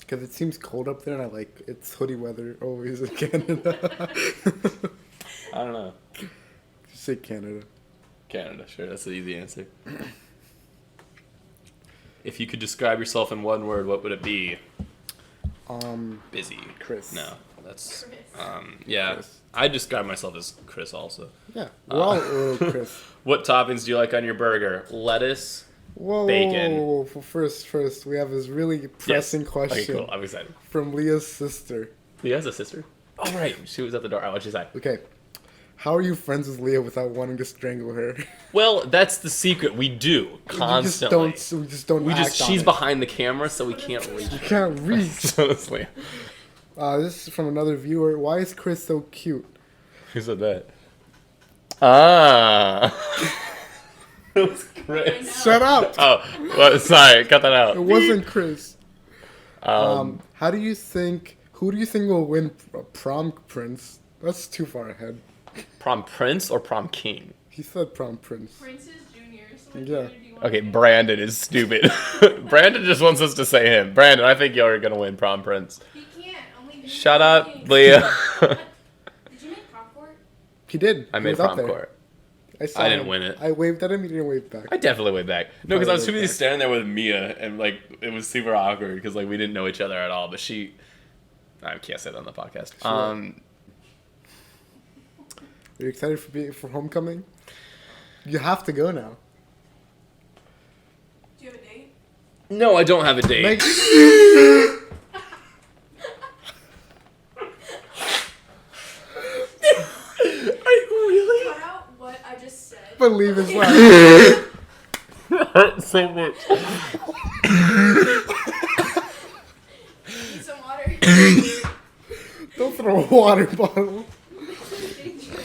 [SPEAKER 2] Because it seems cold up there and it's hoodie weather always in Canada.
[SPEAKER 1] I don't know.
[SPEAKER 2] Just say Canada.
[SPEAKER 1] Canada, sure. That's the easy answer. If you could describe yourself in one word, what would it be? Busy.
[SPEAKER 2] Chris.
[SPEAKER 1] No, that's...
[SPEAKER 4] Chris.
[SPEAKER 1] Yeah,
[SPEAKER 2] Chris.
[SPEAKER 1] I describe myself as Chris also.
[SPEAKER 2] Yeah, we're all little Chris.
[SPEAKER 1] What toppings do you like on your burger? Lettuce?
[SPEAKER 2] Whoa,
[SPEAKER 1] Bacon.
[SPEAKER 2] whoa. First, we have this really pressing question
[SPEAKER 1] Okay, cool. I'm excited.
[SPEAKER 2] from Leah's sister.
[SPEAKER 1] Leah has a sister? Oh, right. She was at the door. Oh, what'd she say?
[SPEAKER 2] Okay, how are you friends with Leah without wanting to strangle her?
[SPEAKER 1] Well, that's the secret. We do constantly.
[SPEAKER 2] We just don't act on
[SPEAKER 1] She's
[SPEAKER 2] it.
[SPEAKER 1] behind the camera, so we can't reach
[SPEAKER 2] You
[SPEAKER 1] her.
[SPEAKER 2] can't reach.
[SPEAKER 1] Honestly.
[SPEAKER 2] This is from another viewer. Why is Chris so cute?
[SPEAKER 1] Who said that? Ah. It was Chris.
[SPEAKER 2] Shut up!
[SPEAKER 1] Oh, well, sorry. Cut that out.
[SPEAKER 2] It wasn't Chris.
[SPEAKER 1] Um,
[SPEAKER 2] Who do you think will win Prom Prince? That's too far ahead.
[SPEAKER 1] prom prince or prom king?
[SPEAKER 2] He said Prom Prince.
[SPEAKER 4] Prince's Junior. So what
[SPEAKER 2] Yeah.
[SPEAKER 4] junior do you want
[SPEAKER 1] Okay,
[SPEAKER 4] to be?
[SPEAKER 1] Brandon is stupid. Brandon just wants us to say him. Brandon, I think you're going to win prom prince.
[SPEAKER 4] He can't. Only me.
[SPEAKER 1] Shut up, Leah.
[SPEAKER 3] Did you make prom court?
[SPEAKER 2] He did.
[SPEAKER 1] I
[SPEAKER 2] He
[SPEAKER 1] made
[SPEAKER 2] was up
[SPEAKER 1] prom
[SPEAKER 2] there.
[SPEAKER 1] court.
[SPEAKER 2] saw
[SPEAKER 1] I didn't
[SPEAKER 2] him.
[SPEAKER 1] win it.
[SPEAKER 2] I waved at him. He didn't wave back.
[SPEAKER 1] I definitely went back. No, because I was too
[SPEAKER 2] Probably
[SPEAKER 1] busy
[SPEAKER 2] back.
[SPEAKER 1] standing there with Mia, and it was super awkward because we didn't know each other at all. But I can't say that on the podcast.
[SPEAKER 2] Sure. Are you excited for homecoming? You have to go now.
[SPEAKER 3] Do you have a date?
[SPEAKER 1] No, I don't have a date.
[SPEAKER 2] Like,
[SPEAKER 1] Really?
[SPEAKER 3] Cut out what I just said.
[SPEAKER 2] believe his laugh.
[SPEAKER 1] Hurt so much.
[SPEAKER 4] Need some water.
[SPEAKER 2] Don't throw a water bottle.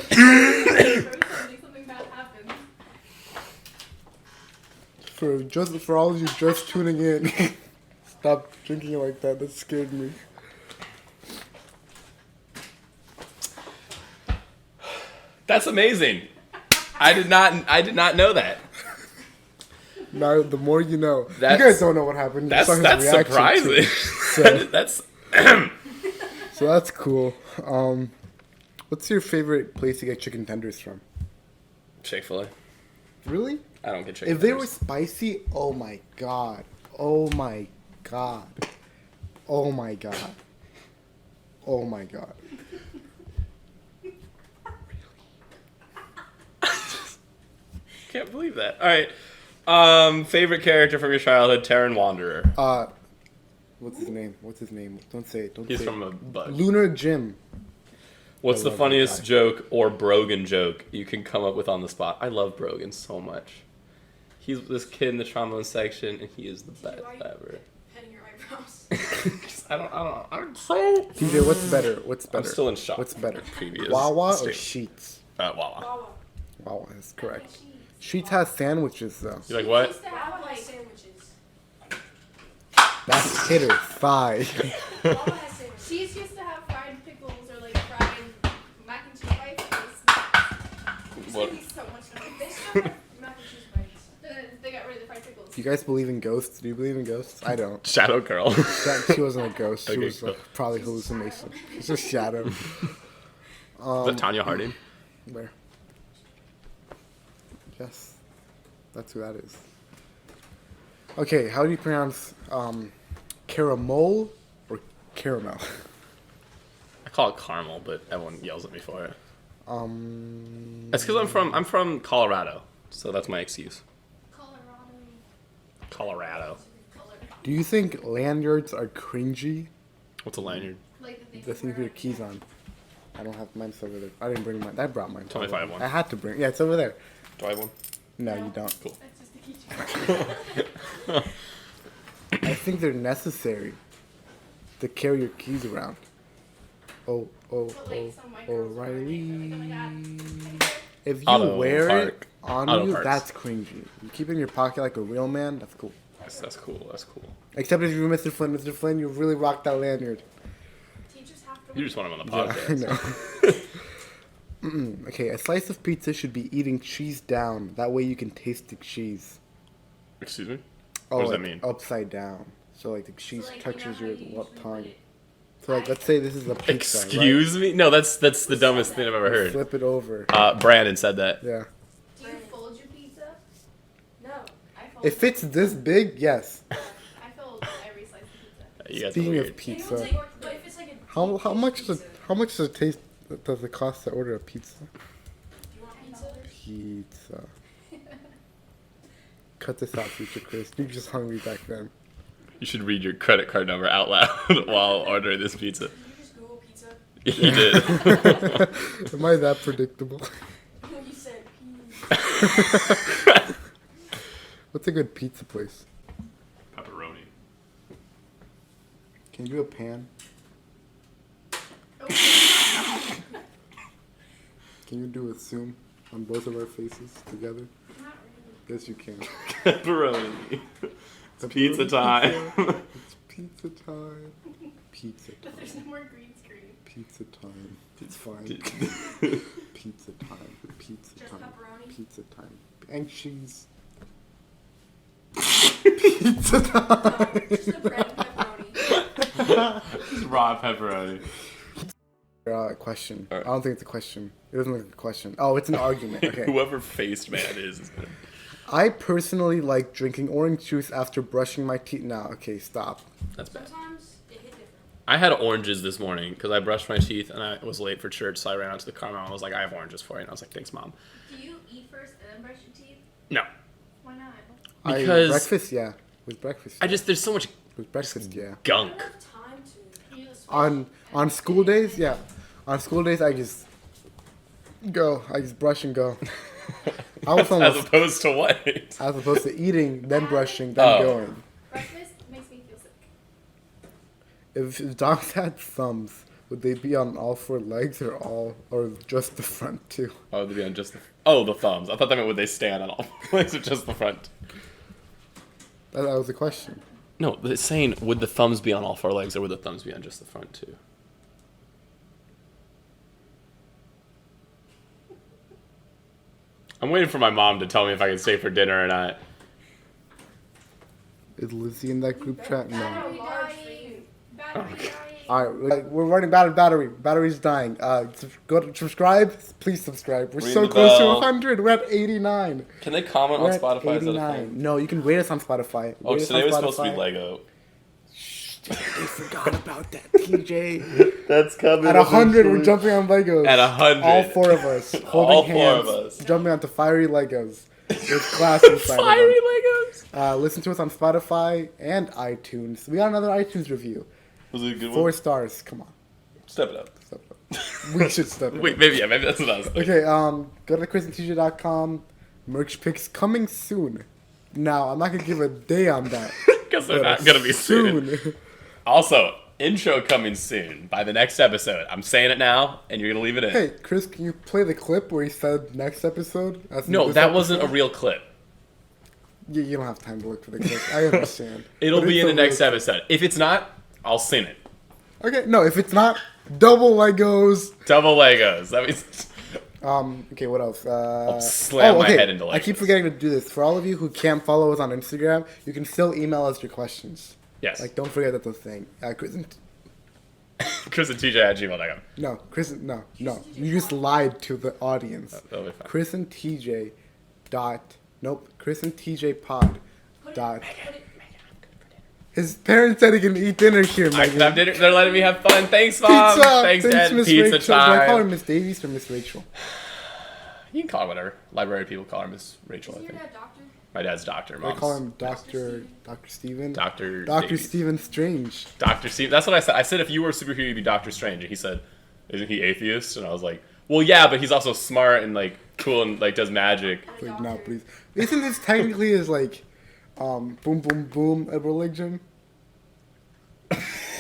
[SPEAKER 4] Something bad happens.
[SPEAKER 2] For all of you just tuning in, stop drinking like that. That scared me.
[SPEAKER 1] That's amazing. I did not know that.
[SPEAKER 2] Now, the more you know.
[SPEAKER 1] That's-
[SPEAKER 2] You guys don't know what happened. You
[SPEAKER 1] That's
[SPEAKER 2] saw his reaction to
[SPEAKER 1] surprising.
[SPEAKER 2] it. So,
[SPEAKER 1] That's
[SPEAKER 2] so that's cool. What's your favorite place to get chicken tenders from?
[SPEAKER 1] Chick-fil-A.
[SPEAKER 2] Really?
[SPEAKER 1] I don't get chicken
[SPEAKER 2] If they were
[SPEAKER 1] tenders.
[SPEAKER 2] spicy, oh my god. Oh my god. Oh my god. Oh my god.
[SPEAKER 1] Can't believe that. All right. Favorite character from your childhood, Terran Wanderer.
[SPEAKER 2] What's his name? Don't say it. Don't
[SPEAKER 1] He's
[SPEAKER 2] say
[SPEAKER 1] from
[SPEAKER 2] it.
[SPEAKER 1] a bug.
[SPEAKER 2] Lunar Jim.
[SPEAKER 1] What's
[SPEAKER 2] I
[SPEAKER 1] the
[SPEAKER 2] love that
[SPEAKER 1] funniest
[SPEAKER 2] guy.
[SPEAKER 1] joke or Brogan joke you can come up with on the spot? I love Brogan so much. He's this kid in the trombone section, and he is the best ever.
[SPEAKER 3] Petting your eyebrows.
[SPEAKER 1] I'm so.
[SPEAKER 2] TJ, what's better? What's better?
[SPEAKER 1] I'm still in shock.
[SPEAKER 2] What's better?
[SPEAKER 1] Previous
[SPEAKER 2] Wawa or
[SPEAKER 1] state.
[SPEAKER 2] Sheets?
[SPEAKER 1] Wawa.
[SPEAKER 3] Wawa.
[SPEAKER 2] Wawa is correct. Sheets has sandwiches though.
[SPEAKER 1] You like what?
[SPEAKER 4] Used to have
[SPEAKER 3] Wawa has
[SPEAKER 4] like
[SPEAKER 3] sandwiches.
[SPEAKER 2] That's hitter thigh.
[SPEAKER 3] Wawa has sandwiches.
[SPEAKER 4] cheese used to have fried pickles or like fried mac and cheese bites. It's
[SPEAKER 1] What?
[SPEAKER 4] gonna be so much
[SPEAKER 3] They
[SPEAKER 4] noise.
[SPEAKER 3] still have mac and cheese bites.
[SPEAKER 4] Then they got rid of the fried pickles.
[SPEAKER 2] Do you guys believe in ghosts? Do you believe in ghosts? I don't.
[SPEAKER 1] Shadow Girl.
[SPEAKER 2] She wasn't a ghost. She
[SPEAKER 1] Okay,
[SPEAKER 2] was
[SPEAKER 1] cool.
[SPEAKER 2] probably hallucination. It's a shadow.
[SPEAKER 1] Is that Tanya Harding?
[SPEAKER 2] Where? Yes. That's who that is. Okay, how do you pronounce caramel or caramel?
[SPEAKER 1] I call it caramel, but everyone yells at me for it.
[SPEAKER 2] Um,
[SPEAKER 1] That's because I'm from Colorado, so that's my excuse. Colorado.
[SPEAKER 4] Color.
[SPEAKER 2] do you think lanyards are cringy?
[SPEAKER 1] What's a lanyard?
[SPEAKER 4] Like the thing
[SPEAKER 2] The thing with your keys on. I don't have mine's over there. I didn't bring mine. I brought mine.
[SPEAKER 1] Tell me if I have one.
[SPEAKER 2] I had to bring. Yeah, it's over there.
[SPEAKER 1] Do I have one?
[SPEAKER 2] No, you don't.
[SPEAKER 1] Cool.
[SPEAKER 4] That's just the keychain.
[SPEAKER 2] I think they're necessary to carry your keys around. Oh,
[SPEAKER 4] But like some white girls wear it,
[SPEAKER 2] O'Reilly.
[SPEAKER 4] like, oh my god.
[SPEAKER 2] If you
[SPEAKER 1] Auto
[SPEAKER 2] wear
[SPEAKER 1] park.
[SPEAKER 2] it on
[SPEAKER 1] Auto
[SPEAKER 2] you,
[SPEAKER 1] parts.
[SPEAKER 2] that's cringy. You keep it in your pocket like a real man, that's cool.
[SPEAKER 1] That's cool. That's cool.
[SPEAKER 2] Except if you're Mr. Flynn. Mr. Flynn, you really rocked that lanyard.
[SPEAKER 4] Teachers have to.
[SPEAKER 1] You just want him on the
[SPEAKER 2] Yeah, I
[SPEAKER 1] podcast.
[SPEAKER 2] know. Okay, a slice of pizza should be eating cheese down. That way you can taste the cheese.
[SPEAKER 1] Excuse me?
[SPEAKER 2] Oh,
[SPEAKER 1] What does
[SPEAKER 2] like
[SPEAKER 1] that mean?
[SPEAKER 2] upside down. So like the cheese
[SPEAKER 4] So, like,
[SPEAKER 2] touches
[SPEAKER 4] you know
[SPEAKER 2] your
[SPEAKER 4] how you usually
[SPEAKER 2] tongue.
[SPEAKER 4] put it-
[SPEAKER 2] So like, let's say this is a pizza.
[SPEAKER 1] Excuse me? No, that's the dumbest thing I've ever
[SPEAKER 2] right?
[SPEAKER 1] heard.
[SPEAKER 2] Flip it over.
[SPEAKER 1] Brandon said that.
[SPEAKER 2] Yeah.
[SPEAKER 4] Do you fold your pizza?
[SPEAKER 3] No.
[SPEAKER 4] I fold.
[SPEAKER 2] If it's this big, yes.
[SPEAKER 4] I fold every slice of pizza.
[SPEAKER 1] You guys are
[SPEAKER 2] Speaking
[SPEAKER 1] weird.
[SPEAKER 2] of
[SPEAKER 3] Anyone's
[SPEAKER 2] pizza,
[SPEAKER 3] like, but if it's like a
[SPEAKER 2] how
[SPEAKER 3] deep
[SPEAKER 2] much
[SPEAKER 3] dish
[SPEAKER 2] does
[SPEAKER 3] pizza,
[SPEAKER 2] does it cost to order a pizza?
[SPEAKER 3] do you want pizza?
[SPEAKER 2] Pizza. Cut this out, future Chris. You just hungry back then.
[SPEAKER 1] You should read your credit card number out loud while ordering this pizza.
[SPEAKER 3] Did you just Google pizza?
[SPEAKER 1] You did.
[SPEAKER 2] Am I that predictable?
[SPEAKER 3] When you said pizza.
[SPEAKER 2] What's a good pizza place?
[SPEAKER 1] Pepperoni.
[SPEAKER 2] Can you do a pan? Can you do a zoom on both of our faces together?
[SPEAKER 4] Not really.
[SPEAKER 2] Yes, you can.
[SPEAKER 1] Pepperoni. It's pizza time.
[SPEAKER 2] It's pizza time. Pizza
[SPEAKER 4] But
[SPEAKER 2] time.
[SPEAKER 4] there's no more green screen.
[SPEAKER 2] Pizza time. It's fine. Pizza time. Pizza
[SPEAKER 3] Just
[SPEAKER 2] time.
[SPEAKER 3] pepperoni?
[SPEAKER 2] Pizza time. And cheese. Pizza time.
[SPEAKER 3] Just a bread and pepperoni.
[SPEAKER 1] Just raw pepperoni.
[SPEAKER 2] Question.
[SPEAKER 1] Alright.
[SPEAKER 2] I don't think it's a question. It doesn't look like a question. Oh, it's an argument. Okay.
[SPEAKER 1] Whoever faced man is.
[SPEAKER 2] I personally like drinking orange juice after brushing my teeth. Now, okay, stop.
[SPEAKER 1] That's bad.
[SPEAKER 3] Sometimes it hit different.
[SPEAKER 1] I had oranges this morning because I brushed my teeth and I was late for church, so I ran out to the car. Mom was like, "I have oranges for you," and I was like, "Thanks, Mom."
[SPEAKER 4] Do you eat first and then brush your teeth?
[SPEAKER 1] No,
[SPEAKER 4] Why not?
[SPEAKER 1] Because-
[SPEAKER 2] breakfast, yeah. With breakfast.
[SPEAKER 1] there's so much
[SPEAKER 2] With breakfast, yeah.
[SPEAKER 3] I
[SPEAKER 1] gunk.
[SPEAKER 3] don't have time to.
[SPEAKER 4] You just
[SPEAKER 2] On school days, yeah. On school days, I just go. I just brush and go. I was
[SPEAKER 1] As
[SPEAKER 2] almost
[SPEAKER 1] opposed to what?
[SPEAKER 2] as opposed to eating, then brushing, then
[SPEAKER 1] Oh.
[SPEAKER 2] going.
[SPEAKER 4] breakfast makes me feel sick.
[SPEAKER 2] If dogs had thumbs, would they be on all four legs or just the front two?
[SPEAKER 1] Oh, they'd be on just the thumbs. I thought that meant would they stand on all legs or just the front?
[SPEAKER 2] That was the question.
[SPEAKER 1] No, it's saying would the thumbs be on all four legs or would the thumbs be on just the front too? I'm waiting for my mom to tell me if I can stay for dinner or not.
[SPEAKER 2] Is Lizzie in that group chat? No.
[SPEAKER 4] Battery
[SPEAKER 3] large for
[SPEAKER 4] dying.
[SPEAKER 3] you.
[SPEAKER 4] Battery dying.
[SPEAKER 2] All right, we're running battery. Battery's dying. Go to subscribe. Please subscribe. We're
[SPEAKER 1] Ring
[SPEAKER 2] so
[SPEAKER 1] the
[SPEAKER 2] close to
[SPEAKER 1] bell.
[SPEAKER 2] 100. We're at 89.
[SPEAKER 1] Can they comment
[SPEAKER 2] We're
[SPEAKER 1] on
[SPEAKER 2] at
[SPEAKER 1] Spotify? Is that a
[SPEAKER 2] 89.
[SPEAKER 1] thing?
[SPEAKER 2] No, you can rate us on Spotify.
[SPEAKER 1] Oh,
[SPEAKER 2] Rate us
[SPEAKER 1] today
[SPEAKER 2] on
[SPEAKER 1] was supposed to be
[SPEAKER 2] Spotify.
[SPEAKER 1] Lego.
[SPEAKER 2] They forgot about that, TJ.
[SPEAKER 1] That's coming.
[SPEAKER 2] At 100, we're jumping on Legos.
[SPEAKER 1] At 100.
[SPEAKER 2] All four of us. Holding
[SPEAKER 1] All four
[SPEAKER 2] hands,
[SPEAKER 1] of us.
[SPEAKER 2] jumping onto fiery Legos. With glass inside of
[SPEAKER 1] Fiery
[SPEAKER 2] them.
[SPEAKER 1] Legos.
[SPEAKER 2] Listen to us on Spotify and iTunes. We got another iTunes review.
[SPEAKER 1] Was it a good
[SPEAKER 2] 4
[SPEAKER 1] one?
[SPEAKER 2] stars. Come on.
[SPEAKER 1] Step it up.
[SPEAKER 2] Step it up. We should step it
[SPEAKER 1] Wait,
[SPEAKER 2] up.
[SPEAKER 1] maybe that's what I was thinking.
[SPEAKER 2] Okay, go to chrisandtj.com. Merch picks coming soon. Now, I'm not going to give a day on that.
[SPEAKER 1] Because they're
[SPEAKER 2] but
[SPEAKER 1] not gonna be soon.
[SPEAKER 2] soon.
[SPEAKER 1] Also, intro coming soon by the next episode. I'm saying it now, and you're gonna leave it in.
[SPEAKER 2] Hey, Chris, can you play the clip where he said next episode? As in
[SPEAKER 1] No,
[SPEAKER 2] this
[SPEAKER 1] that wasn't a
[SPEAKER 2] episode?
[SPEAKER 1] real clip.
[SPEAKER 2] You don't have time to look for the clip. I understand.
[SPEAKER 1] It'll
[SPEAKER 2] But
[SPEAKER 1] be
[SPEAKER 2] it's
[SPEAKER 1] in the
[SPEAKER 2] a
[SPEAKER 1] next
[SPEAKER 2] real-
[SPEAKER 1] episode. If it's not, I'll sing it.
[SPEAKER 2] Okay, no, if it's not, double Legos.
[SPEAKER 1] Double Legos. That means
[SPEAKER 2] Okay, what else?
[SPEAKER 1] slam my head into
[SPEAKER 2] I keep
[SPEAKER 1] Legos.
[SPEAKER 2] forgetting to do this. For all of you who can't follow us on Instagram, you can still email us your questions.
[SPEAKER 1] yes.
[SPEAKER 2] Like, don't forget that's a thing.
[SPEAKER 1] Chris and TJ at gmail.com.
[SPEAKER 2] No, you just lied to the audience.
[SPEAKER 1] That'll be fine.
[SPEAKER 2] Chris and TJ dot Chris and TJ pod dot. His parents said he can eat dinner here,
[SPEAKER 1] I
[SPEAKER 2] Megan.
[SPEAKER 1] can have dinner. They're letting me have fun. Thanks, Mom.
[SPEAKER 2] Pizza.
[SPEAKER 1] Thanks, Dad.
[SPEAKER 2] Miss
[SPEAKER 1] Pizza
[SPEAKER 2] Rachel. Do I call her
[SPEAKER 1] time.
[SPEAKER 2] Miss Davies or Miss Rachel?
[SPEAKER 1] You can call her whatever. Library people call her Miss Rachel, I
[SPEAKER 3] Isn't your
[SPEAKER 1] think.
[SPEAKER 3] dad a doctor?
[SPEAKER 1] My dad's doctor.
[SPEAKER 2] I
[SPEAKER 1] Mom's
[SPEAKER 2] call him Dr. Steven.
[SPEAKER 1] Dr.
[SPEAKER 2] Dr.
[SPEAKER 1] Davies.
[SPEAKER 2] Steven Strange.
[SPEAKER 1] Dr. Steve. That's what I said. I said if you were a superhero, you'd be Doctor Strange. And he said, isn't he atheist? And I was like, well, yeah, but he's also smart and like cool and like does magic.
[SPEAKER 2] Like, no, please. Isn't this technically is like, boom, boom, boom, a religion?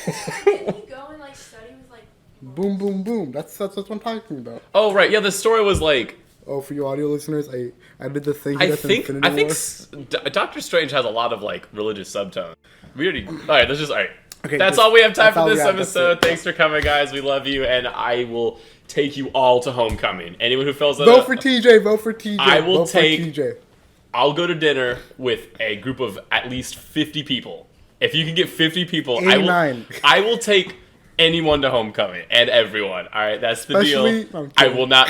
[SPEAKER 3] Didn't he go and like study with like?
[SPEAKER 2] Boom, boom, boom. That's what I'm talking about.
[SPEAKER 1] Oh right, yeah. The story was like,
[SPEAKER 2] Oh, for you audio listeners, I did the thing.
[SPEAKER 1] I think Doctor Strange has a lot of like religious subtones. We already. All right, let's just. All right.
[SPEAKER 2] Okay,
[SPEAKER 1] That's all we have time
[SPEAKER 2] that's
[SPEAKER 1] for
[SPEAKER 2] all we
[SPEAKER 1] this
[SPEAKER 2] have, that's
[SPEAKER 1] episode.
[SPEAKER 2] it.
[SPEAKER 1] Thanks for coming, guys. We love you, and I will take you all to homecoming. Anyone who fills
[SPEAKER 2] Vote for TJ. Vote for TJ.
[SPEAKER 1] I will
[SPEAKER 2] vote
[SPEAKER 1] take-
[SPEAKER 2] For TJ.
[SPEAKER 1] I'll go to dinner with a group of at least 50 people. If you can get 50 people,
[SPEAKER 2] 89.
[SPEAKER 1] I will take anyone to homecoming and everyone. All right, that's the
[SPEAKER 2] Especially-
[SPEAKER 1] deal.
[SPEAKER 2] I'm
[SPEAKER 1] I
[SPEAKER 2] kidding.
[SPEAKER 1] will not.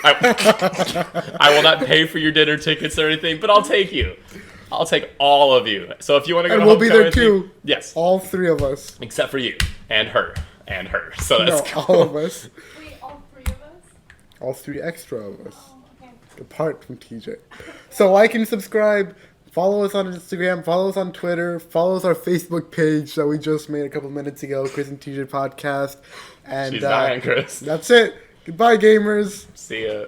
[SPEAKER 1] I will not pay for your dinner tickets or anything, but I'll take you. I'll take all of you. So if you want to go
[SPEAKER 2] And
[SPEAKER 1] to
[SPEAKER 2] we'll be
[SPEAKER 1] homecoming
[SPEAKER 2] there
[SPEAKER 1] with me-
[SPEAKER 2] too.
[SPEAKER 1] yes,
[SPEAKER 2] All three of us.
[SPEAKER 1] except for you and her and her. So
[SPEAKER 2] No,
[SPEAKER 1] that's cool.
[SPEAKER 2] all of us.
[SPEAKER 4] Wait, all three of us?
[SPEAKER 2] All three extra of us.
[SPEAKER 4] Oh, okay.
[SPEAKER 2] Apart from TJ. So like and subscribe. Follow us on Instagram. Follow us on Twitter. Follow us our Facebook page that we just made a couple minutes ago. Chris and TJ podcast. And
[SPEAKER 1] She's dying, Chris.
[SPEAKER 2] that's it. Goodbye, gamers.
[SPEAKER 1] See ya.